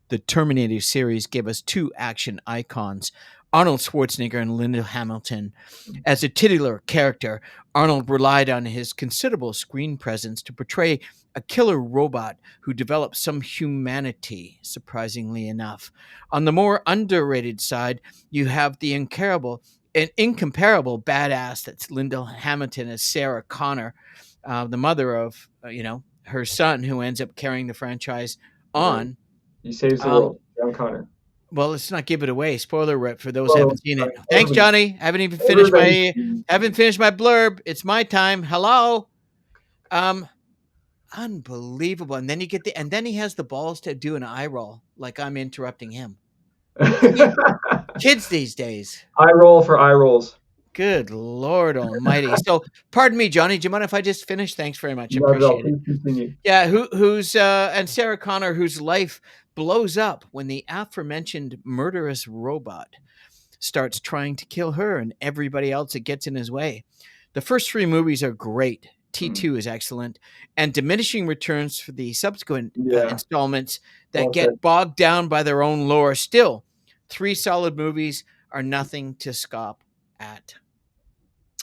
the Terminator series gave us two action icons, Arnold Schwarzenegger and Linda Hamilton. As a titular character, Arnold relied on his considerable screen presence to portray a killer robot who developed some humanity, surprisingly enough. On the more underrated side, you have the incomparable badass that's Linda Hamilton as Sarah Connor, the mother of, her son who ends up carrying the franchise Right. on. He saves the um, world. John Connor. well, let's not give it away. Spoiler alert for those who Well, haven't seen it. right. Thanks, Johnny. Everybody's seen. Haven't finished my blurb. It's my time. Hello. Um, Unbelievable. And then and then he has the balls to do an eye roll like I'm interrupting him. I mean, kids these days. Eye roll for eye rolls. Good Lord Almighty. So, pardon me, Johnny. Do you mind if I just finish? Thanks very much. Not at all. Appreciate it. Please continue. Yeah, who's and Sarah Connor, whose life blows up when the aforementioned murderous robot starts trying to kill her and everybody else that gets in his way. The first three movies are great. Mm. T2 is excellent, and diminishing returns for the subsequent Yeah. installments that Well said. get bogged down by their own lore. Still, three solid movies are nothing to scoff at.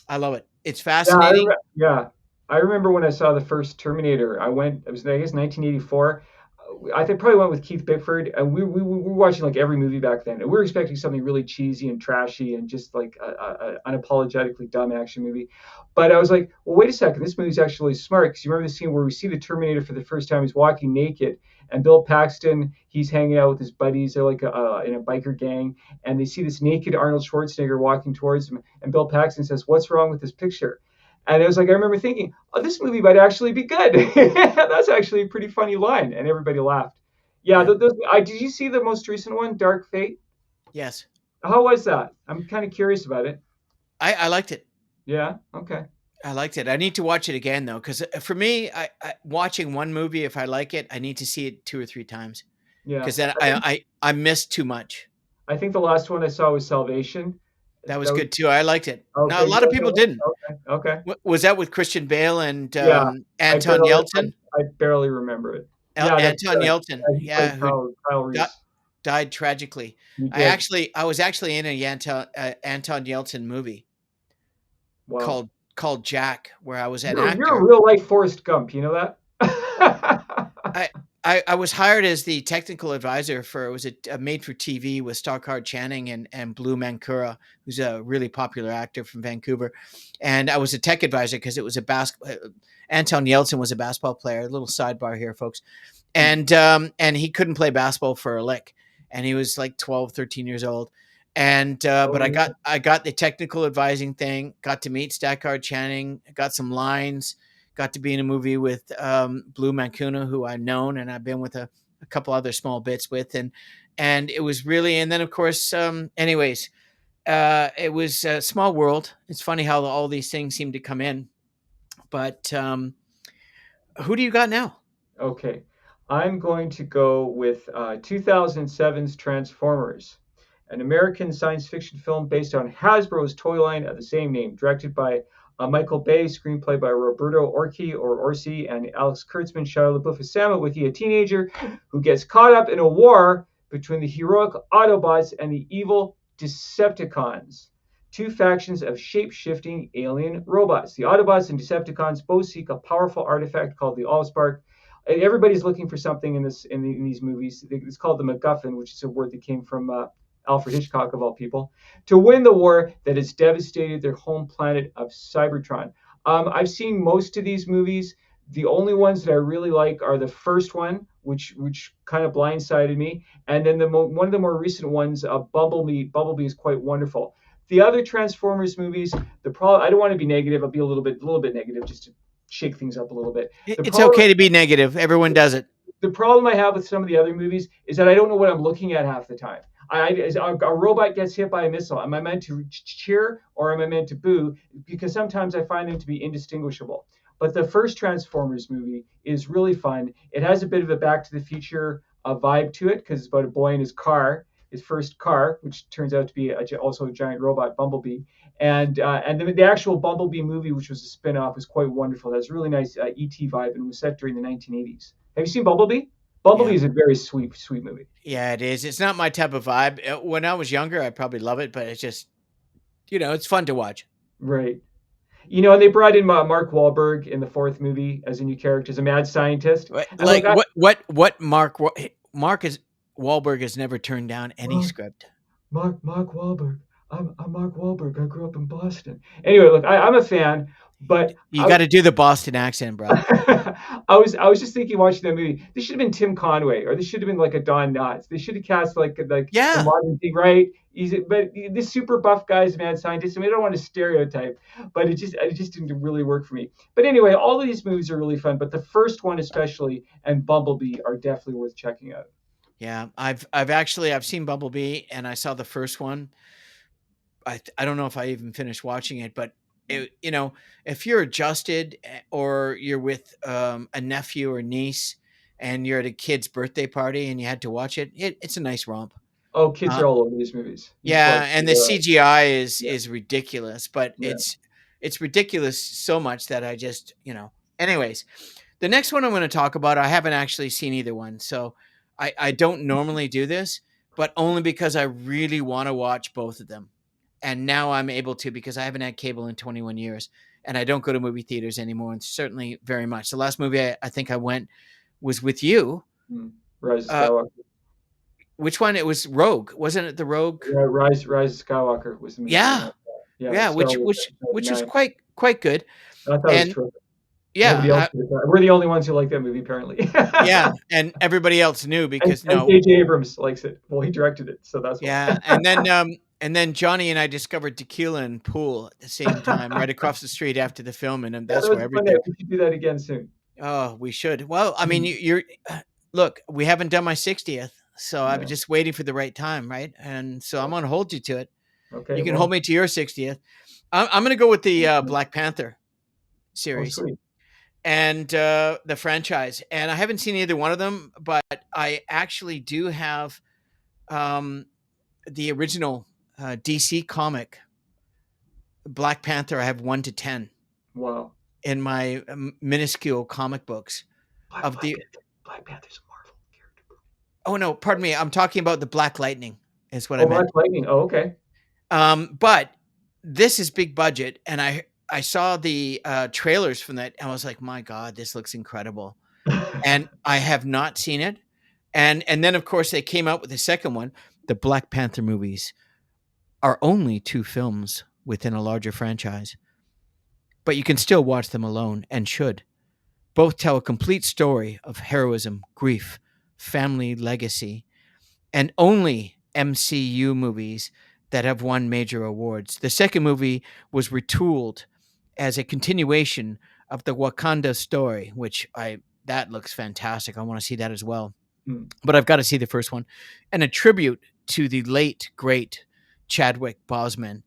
I love it. It's Yeah, fascinating. yeah. I remember when I saw the first Terminator. It was, I guess, 1984. I think probably went with Keith Bickford, and we were watching like every movie back then, and we were expecting something really cheesy and trashy and just like a unapologetically dumb action movie. But I was like, well, wait a second, this movie's actually smart because you remember the scene where we see the Terminator for the first time. He's walking naked, and Bill Paxton, he's hanging out with his buddies. They're like in a biker gang, and they see this naked Arnold Schwarzenegger walking towards them, and Bill Paxton says, "What's wrong with this picture?" And it was like I remember thinking, "Oh, this movie might actually be good." That's actually a pretty funny line, and everybody laughed. Yeah, Yeah. did you see the most recent one, Dark Fate? Yes. How was that? I'm kind of curious about it. I liked it. Yeah. Okay. I liked it. I need to watch it again though, because for me, watching one movie, if I like it, I need to see it two or three times Yeah. because then I missed too much. I think the last one I saw was Salvation. That was That was good too. I liked it. Now okay. a You lot of like that people one? didn't. Okay. Okay. Was that with Christian Bale and Yeah. I Anton barely Yelchin? I barely remember it. Yeah, that's Anton Yelchin, he yeah, played who Kyle di- Reese. died tragically. He did. I was actually in a Anton Yelchin movie Wow. called Jack, where I was an You're a actor. real life Forrest Gump. You know that? I, I was hired as the technical advisor for it was a made for TV with Starcard Channing and Blue Mancura, who's a really popular actor from Vancouver, and I was a tech advisor because it was a Anton Yeltsin was a basketball player. A little sidebar here, folks, and he couldn't play basketball for a lick, and he was like 12, 13 years old, and but Oh yeah. I got the technical advising thing, got to meet Starcard Channing, got some lines, got to be in a movie with Blue Mancuna, who I've known and I've been with a couple other small bits with, and it was really, and then of course, anyways, it was a small world. It's funny how all these things seem to come in, but who do you got now? Okay. I'm going to go with 2007's Transformers, an American science fiction film based on Hasbro's toy line of the same name, directed by Michael Bay, screenplay by Roberto Orci, and Alex Kurtzman. Shia LaBeouf is Sam Withy, a teenager who gets caught up in a war between the heroic Autobots and the evil Decepticons, two factions of shape-shifting alien robots. The Autobots and Decepticons both seek a powerful artifact called the Allspark. Everybody's looking for something in these movies. It's called the MacGuffin, which is a word that came from Alfred Hitchcock of all people, to win the war that has devastated their home planet of Cybertron. I've seen most of these movies. The only ones that I really like are the first one, which kind of blindsided me, and then one of the more recent ones, Bumblebee. Bumblebee is quite wonderful. The other Transformers movies, the problem, I don't want to be negative. I'll be a little bit negative just to shake things up a little bit. The It's problem okay to be negative. Everyone does it. the problem I have with some of the other movies is that I don't know what I'm looking at half the time. A robot gets hit by a missile. Am I meant to cheer or am I meant to boo? Because sometimes I find them to be indistinguishable. But the first Transformers movie is really fun. It has a bit of a Back to the Future vibe to it because it's about a boy in his car. his first car, which turns out to be also a giant robot bumblebee. And the actual Bumblebee movie, which was a spin-off, was quite wonderful. It has a really nice ET vibe and was set during the 1980s. Have you seen Bumblebee? Bumblebee Yeah. is a very sweet, sweet movie. Yeah, it is. It's not my type of vibe. When I was younger, I'd probably love it, but it's just, it's fun to watch. Right. And they brought in Mark Wahlberg in the fourth movie as a new character, as a mad scientist. And look, Like what Mark is Wahlberg has never turned down any Mark, script. Mark Wahlberg. I'm Mark Wahlberg. I grew up in Boston. Anyway, look, I'm a fan, but You got to do the Boston accent, bro. I was just thinking watching that movie. This should have been Tim Conway, or this should have been like a Don Knotts. They should have cast like the Yeah. modern thing, right? But this super buff guy is a mad scientist. I mean, I don't want to stereotype, but it just didn't really work for me. But anyway, all of these movies are really fun, but the first one especially and Bumblebee are definitely worth checking out. Yeah, I've seen Bumblebee and I saw the first one. I don't know if I even finished watching it, but if you're adjusted or you're with a nephew or niece and you're at a kid's birthday party and you had to watch it, it's a nice romp. Oh, kids Uh, are all over these movies. You just yeah, watch. and the CGI is Yeah, is ridiculous, but yeah. it's ridiculous so much that I just. Anyways, the next one I'm going to talk about, I haven't actually seen either one, so I don't normally do this, but only because I really want to watch both of them, and now I'm able to because I haven't had cable in 21 years, and I don't go to movie theaters anymore, and certainly very much. The last movie I think I went was with you. Mm. Rise of Uh, Skywalker. which one? It was Rogue, wasn't it? The Rogue. Yeah, Rise of Skywalker was the movie coming Yeah, out. Yeah, yeah, Star which Wars which which was 99. quite good, I thought it was and terrific. Nobody else yeah, did that. We're the only ones who like that movie, apparently. yeah, and everybody else knew and because and no, J.J. Abrams likes it. Well, he directed it, so that's why. yeah, and then Johnny and I discovered tequila and pool at the same time, right across the street after the film, and Yeah, that that's was where a fun night. everything. We should do that again soon. Oh, we should. Well, I mean, Mm. you're look. We haven't done my 60th, so I'm Yeah. just waiting for the right time, right? And so I'm Yeah. gonna hold you to it. Okay. You can hold Well. me to your 60th. I'm gonna go with the Black Panther Oh, series sweet. and the franchise, and I haven't seen either one of them, but I actually do have um, the original DC comic Black Panther. I have 1 to 10 Wow. in my minuscule comic books Black of Black the. Panther. Black Panther's a Marvel character. Oh no, pardon me. I'm talking about the Black Lightning. Is what I Oh, Black meant. Lightning. Oh, okay. But this is big budget, and I saw the trailers from that, and I was like, my God, this looks incredible. And I have not seen it. And then of course they came out with the second one. The Black Panther movies are only two films within a larger franchise, but you can still watch them alone and should. Both tell a complete story of heroism, grief, family legacy, and only MCU movies that have won major awards. The second movie was retooled as a continuation of the Wakanda story, which I that looks fantastic. I want to see that as well. Hmm. But I've got to see the first one, and a tribute to the late great Chadwick Boseman,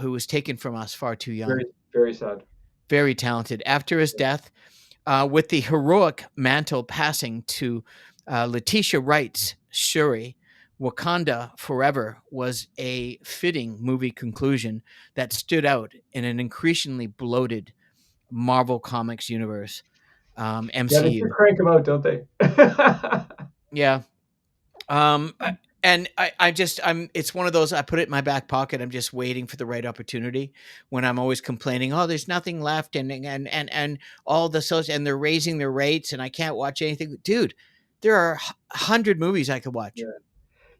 who was taken from us far too young. Very, very sad. Very talented. After his death, with the heroic mantle passing to Letitia Wright's Shuri, Wakanda Forever was a fitting movie conclusion that stood out in an increasingly bloated Marvel Comics universe, Yeah, they do MCU. crank them out, don't they? Yeah. Um, I- and I just, it's one of those, I put it in my back pocket. I'm just waiting for the right opportunity when I'm always complaining, oh, there's nothing left. And all the social, and they're raising their rates and I can't watch anything. Dude, there are 100 movies I could watch. Yeah.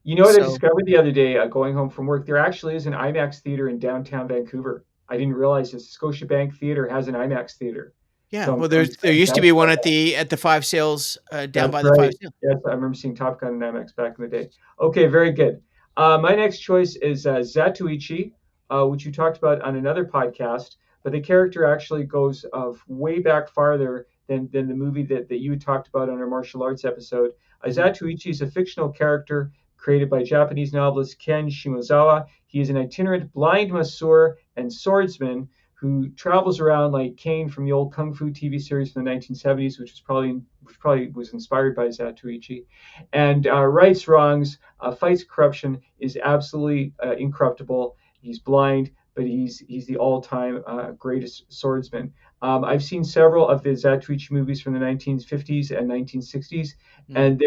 You know what I So discovered the other day going home from work? There actually is an IMAX theater in downtown Vancouver. I didn't realize this. Scotiabank Theater has an IMAX theater. yeah, So well, I'm there excited used to about be one at that. the Five Sales, down That's by the Five right. Sales. Yes, I remember seeing Top Gun and IMAX back in the day. Okay, very good. My next choice is Zatoichi, which you talked about on another podcast, but the character actually goes way back farther than the movie that you talked about on our martial arts episode. Mhm. Zatoichi is a fictional character created by Japanese novelist Ken Shimozawa. He is an itinerant blind masseur and swordsman who travels around like Kane from the old Kung Fu TV series from the 1970s, which probably was inspired by Zatoichi, and rights wrongs, fights corruption, is absolutely incorruptible. He's blind, but he's the all-time greatest swordsman. I've seen several of the Zatoichi movies from the 1950s and 1960s, Mm, and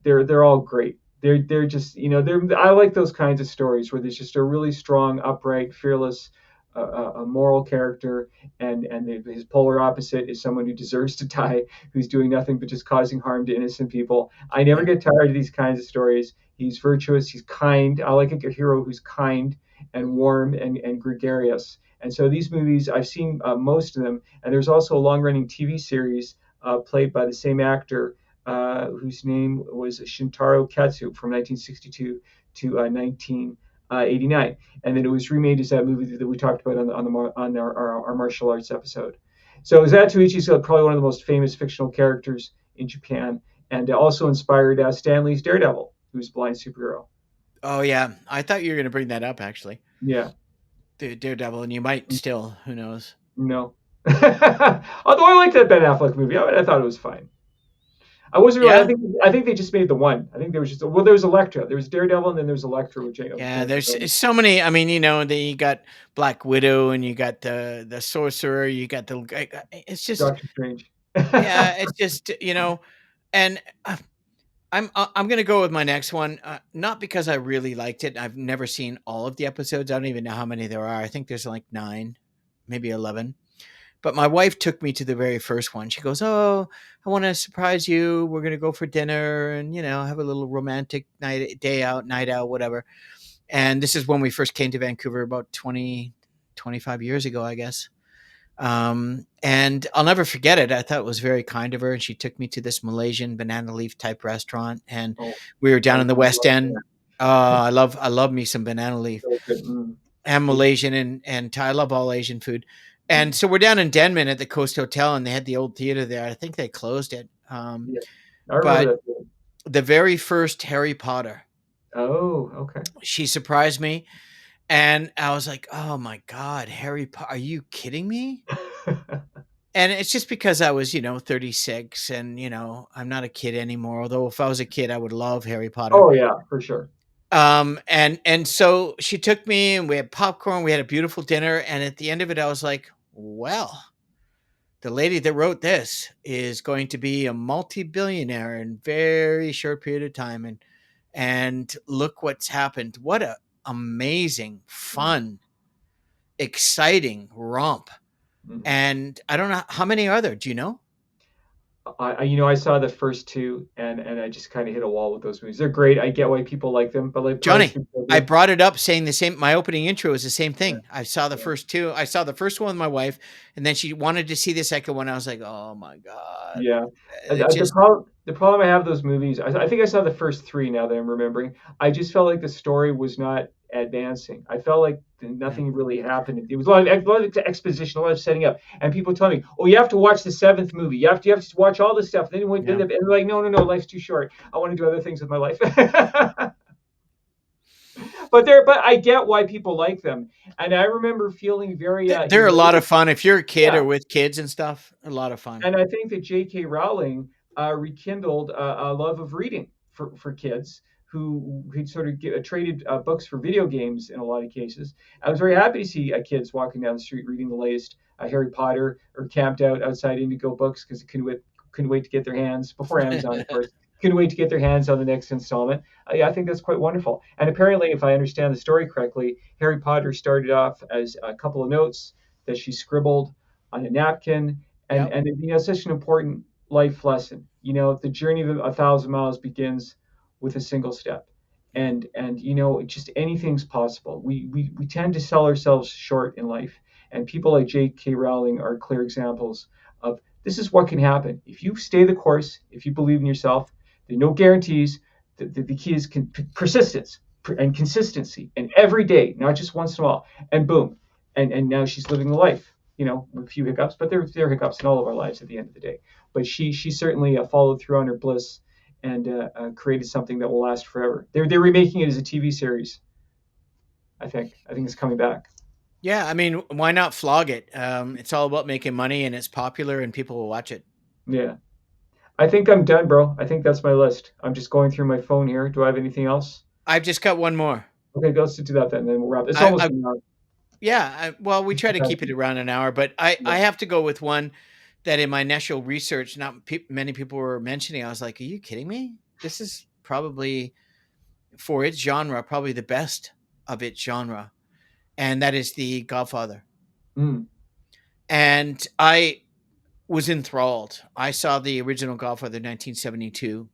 they're all great. They're just, they're, I like those kinds of stories where there's just a really strong, upright, fearless, a moral character, and his polar opposite is someone who deserves to die, who's doing nothing but just causing harm to innocent people. I never yeah. get tired of these kinds of stories. He's virtuous, he's kind. I like a hero who's kind and warm and gregarious. And so these movies, I've seen most of them. And there's also a long-running TV series played by the same actor, whose name was Shintaro Katsu, from 1962 to 1989, and then it was remade as that movie that we talked about on our martial arts episode. So Zatoichi is probably one of the most famous fictional characters in Japan, and also inspired Stan Lee's Daredevil, who's a blind superhero. Oh yeah, I thought you were going to bring that up actually. Yeah, Daredevil, and you might still. Who knows? no. Although I liked that Ben Affleck movie, I thought it was fine. I wasn't really. Yeah, I think they just made the one. I think there was just, well, there was Elektra, there was Daredevil, and then there's Elektra with yeah. Jennifer There's Lawrence. so many. I mean, you got Black Widow, and you got the sorcerer. You got the. It's just Doctor Strange. yeah. It's just and I'm gonna go with my next one. Not because I really liked it. I've never seen all of the episodes. I don't even know how many there are. I think there's like 9, maybe 11. But my wife took me to the very first one. She goes, "Oh, I want to surprise you. We're gonna go for dinner and have a little romantic night out, whatever." And this is when we first came to Vancouver about 25 years ago, I guess. And I'll never forget it. I thought it was very kind of her, and she took me to this Malaysian banana leaf type restaurant, and Oh, we were I down in the West love End. that. I love me some banana leaf. So good. Mm. I'm Tasty. Malaysian and Thai. I love all Asian food. And so we're down in Denman at the Coast Hotel, and they had the old theater there. I think they closed it. Yeah, I remember But that feeling. the very first Harry Potter, Oh, okay. she surprised me, and I was like, "Oh my God, Harry Potter! Are you kidding me?" And it's just because I was, 36, and I'm not a kid anymore. Although if I was a kid, I would love Harry Potter. Oh yeah, for sure. And so she took me, and we had popcorn. We had a beautiful dinner, and at the end of it, I was like, "Well, the lady that wrote this is going to be a multi-billionaire in very short period of time, and look what's happened. What a amazing, Mm. fun, exciting romp." Mhm. And I don't know how many are there. Do you know? I saw the first two, and I just kind of hit a wall with those movies. They're great. I get why people like them, but like Price Johnny, for I Children. brought it up saying the same. My opening intro is the same Yeah, thing. I saw the yeah. first two. I saw the first one with my wife, and then she wanted to see the second one. I was like, "Oh my god!" Yeah. It The just problem I have with those movies, I think I saw the first three now that I'm remembering. I just felt like the story was not advancing. I felt like yeah, nothing really happened. It was a lot of exposition, a lot of setting up, and people tell me, "Oh, you have to watch the seventh movie. You have to watch all this stuff." Then yeah. and they're like, "No, no, no, life's too short. I want to do other things with my life." But I get why people like them, and I remember feeling very They're a lot elated. of fun if you're a kid Yeah, or with kids and stuff. A lot of fun. and I think that J.K. Rowling rekindled a love of reading for kids who sort of traded books for video games in a lot of cases. I was very happy to see kids walking down the street reading the latest Harry Potter, or camped out outside Indigo Books because they couldn't wait to get their hands, before Amazon, of course. Couldn't wait to get their hands on the next installment. Yeah, I think that's quite wonderful. And apparently, if I understand the story correctly, Harry Potter started off as a couple of notes that she scribbled on a napkin, and Yep. and such an important life lesson. The journey of 1,000 miles begins with a single step, Yep. and just anything's possible. We tend to sell ourselves short in life, and people like J.K. Rowling are clear examples of this is what can happen if you stay the course, if you believe in yourself. There are no guarantees. The key is persistence and consistency, and every day, not just once in a while, and boom, and now she's living the life, with a few hiccups, but there are hiccups in all of our lives at the end of the day. But she certainly followed through on her bliss, and created something that will last forever. They're remaking it as a TV series. I think it's coming back. Yeah, I mean, why not flog it? It's all about making money, and it's popular, and people will watch it. Yeah. I think I'm done, bro. I think that's my list. I'm just going through my phone here. Do I have anything else? I've just got one more. Okay, let's do that then. Then we'll wrap. It's I, almost I an hour. Yeah, well, we try to keep it around an hour, but I Yeah. have to go with one that in my initial research, not many people were mentioning. I was like, "Are you kidding me? This is probably for its genre, probably the best of its genre, and that is The Godfather." Mm, And I was enthralled. I saw the original Godfather in 1972,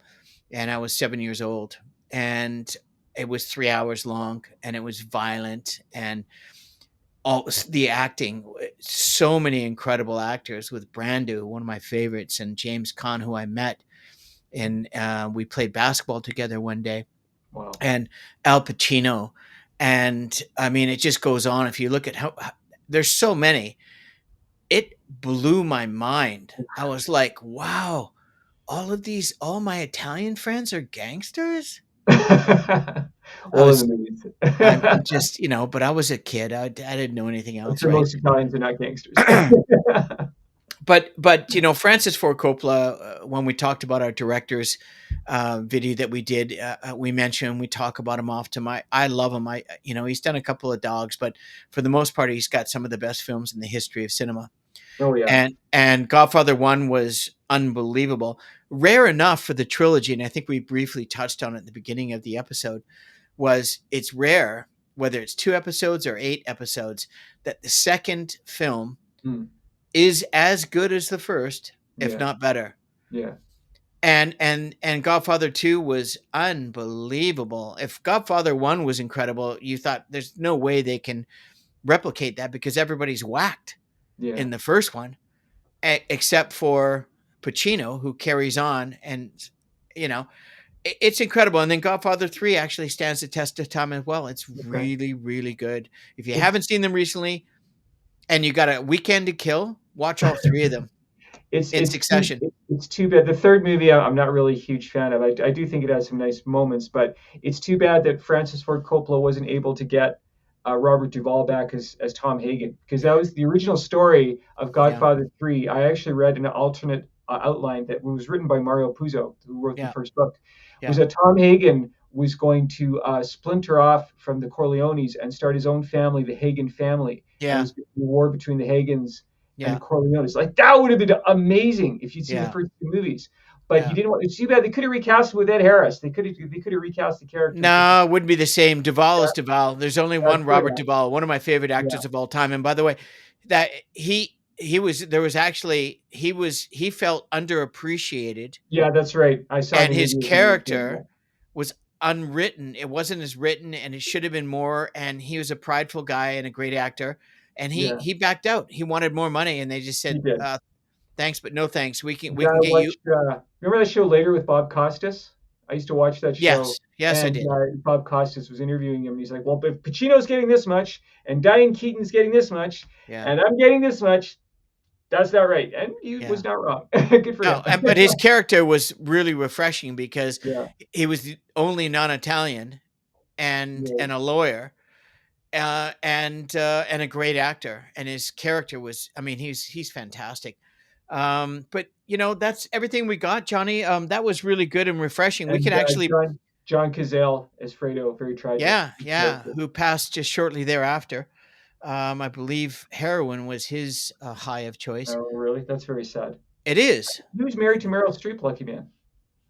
and I was 7 years old, and it was 3 hours long, and it was violent, and all the acting, so many incredible actors with Brando, one of my favorites, and James Caan, who I met, and we played basketball together one day, wow. and Al Pacino, and I mean, it just goes on. If you look at how there's so many, it blew my mind. I was like, wow, all my Italian friends are gangsters. I All in was, the movies. I'm just, but I was a kid. I didn't know anything I'm else, sure right? most Italians are not gangsters. But Francis Ford Coppola, when we talked about our directors video that we did, we mentioned, we talk about him often. I love him. He's done a couple of dogs, but for the most part, he's got some of the best films in the history of cinema. Oh yeah. And Godfather 1 was unbelievable, rare enough for the trilogy, and I think we briefly touched on it at the beginning of the episode. Was it's rare, whether it's 2 episodes or 8 episodes, that the second film Mm, is as good as the first, if yeah. not better. Yeah. And Godfather 2 was unbelievable. If Godfather 1 was incredible, you thought there's no way they can replicate that because everybody's whacked Yeah. in the first one, except for Pacino, who carries on, and you know it's incredible. And then Godfather 3 actually stands the test of time as well. It's Okay. really, really good. If you It's haven't seen them recently and you got a weekend to kill, watch all three of them It's in it's too succession. it's too bad. The third movie, I'm not really a huge fan of. I do think it has some nice moments, but it's too bad that Francis Ford Coppola wasn't able to get Robert Duvall back as Tom Hagen, because that was the original story of Yeah, Godfather 3. I actually read an alternate outline that was written by Mario Puzo, who wrote the yeah, first book, was yeah, that Tom Hagen was going to splinter off from the Corleones and start his own family, the Hagen family, and it yeah, was the war between the Hagens and the yeah, Corleones. Like that would have been amazing if you'd seen the yeah, first two movies. But he yeah. didn't want. It's too bad they could have recast it with Ed Harris. They could have recast the character for. No, it wouldn't be the same. Duvall Yeah, is Duvall. There's only that's one fair Robert enough. Duvall, one of my favorite Yeah, actors of all time. And by the way, that he was there was actually he felt underappreciated, yeah, that's right. I saw and the his interview when he was doing character that. was unwritten. It wasn't as written, and it should have been more. And he was a prideful guy and a great actor, and he Yeah, he backed out. He wanted more money, and they just he said, did. "Thanks, but no thanks. We can The we guy can get you." watched. Remember that show Later with Bob Costas? I used to watch that show, Yes, yes, I and did. Bob Costas was interviewing him, and he's like, "Well, if Pacino's getting this much, and Diane Keaton's getting this much, Yeah, and I'm getting this much, that's not right." And he was yeah. not wrong. Good for No, him. but his character was really refreshing because Yeah, he was the only non-Italian yeah. and a lawyer, and a great actor, and his character was, I mean, he's fantastic. But that's everything we got, Johnny. That was really good and refreshing. We And can actually, John Cazale as Fredo, very tragic yeah, yeah, character. who passed just shortly thereafter. I believe heroin was his high of choice. Oh, really? That's very sad. It is. He was married to Meryl Streep, Lucky Man.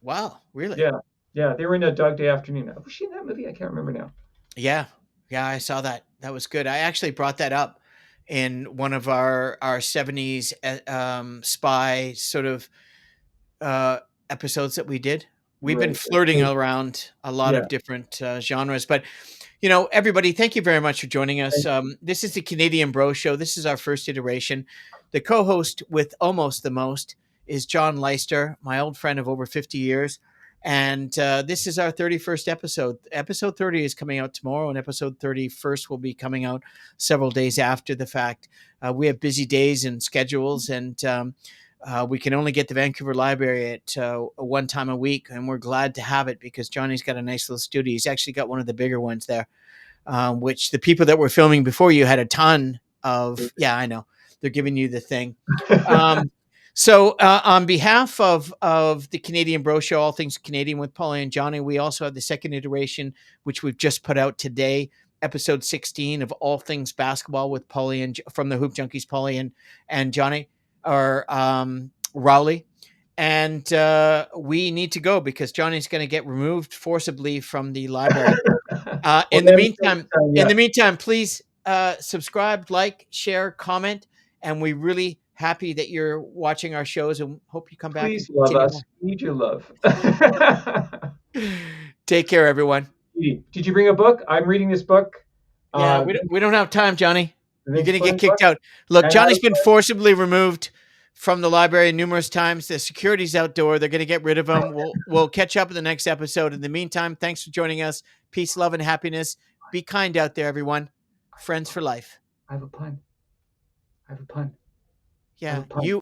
Wow, really? Yeah, yeah. They were in a Dog Day Afternoon. Was she in that movie? I can't remember now. Yeah. Yeah, I saw that. That was good. I actually brought that up in one of our 70s spy sort of uh episodes that we did. We've been Right. flirting around a lot Yeah. of different genres, but everybody, thank you very much for joining us. Thank you. This is the Canadian Bro Show. This is our first iteration. The co-host with almost the most is John Leister, my old friend of over 50 years. And this is our 31st episode. Episode 30 is coming out tomorrow, and episode 31st will be coming out several days after the fact. We have busy days and schedules, and we can only get the Vancouver Library at one time a week, and we're glad to have it because Johnny's got a nice little studio. He's actually got one of the bigger ones there. which the people that were filming before you had a ton of. Yeah, I know. They're giving you the thing. Um, so, on behalf of the Canadian Bro Show, all things Canadian with Pauly and Johnny, we also have the second iteration, which we've just put out today, episode 16 of all things basketball with Pauly and from the Hoop Junkies, Pauly and Johnny, or Rowley. And we need to go because Johnny's going to get removed forcibly from the library. Well, next time, In yeah. the meantime, please subscribe, like, share, comment, and we're really happy that you're watching our shows and hope you come back and Please love continue us. more. We need your love. Take care, everyone. Did you bring a book? I'm reading this book. Yeah, Uh, we don't have time, Johnny. the You're Vince gonna get Flynn book. kicked out. Look, And Johnny's been forcibly removed from the library numerous times. The security's outdoor. They're gonna get rid of him. We'll catch up in the next episode. In the meantime, thanks for joining us. Peace, love, and happiness. Be kind out there, everyone. Friends for life. I have a pun. I have a pun. I have Yeah, a pun. you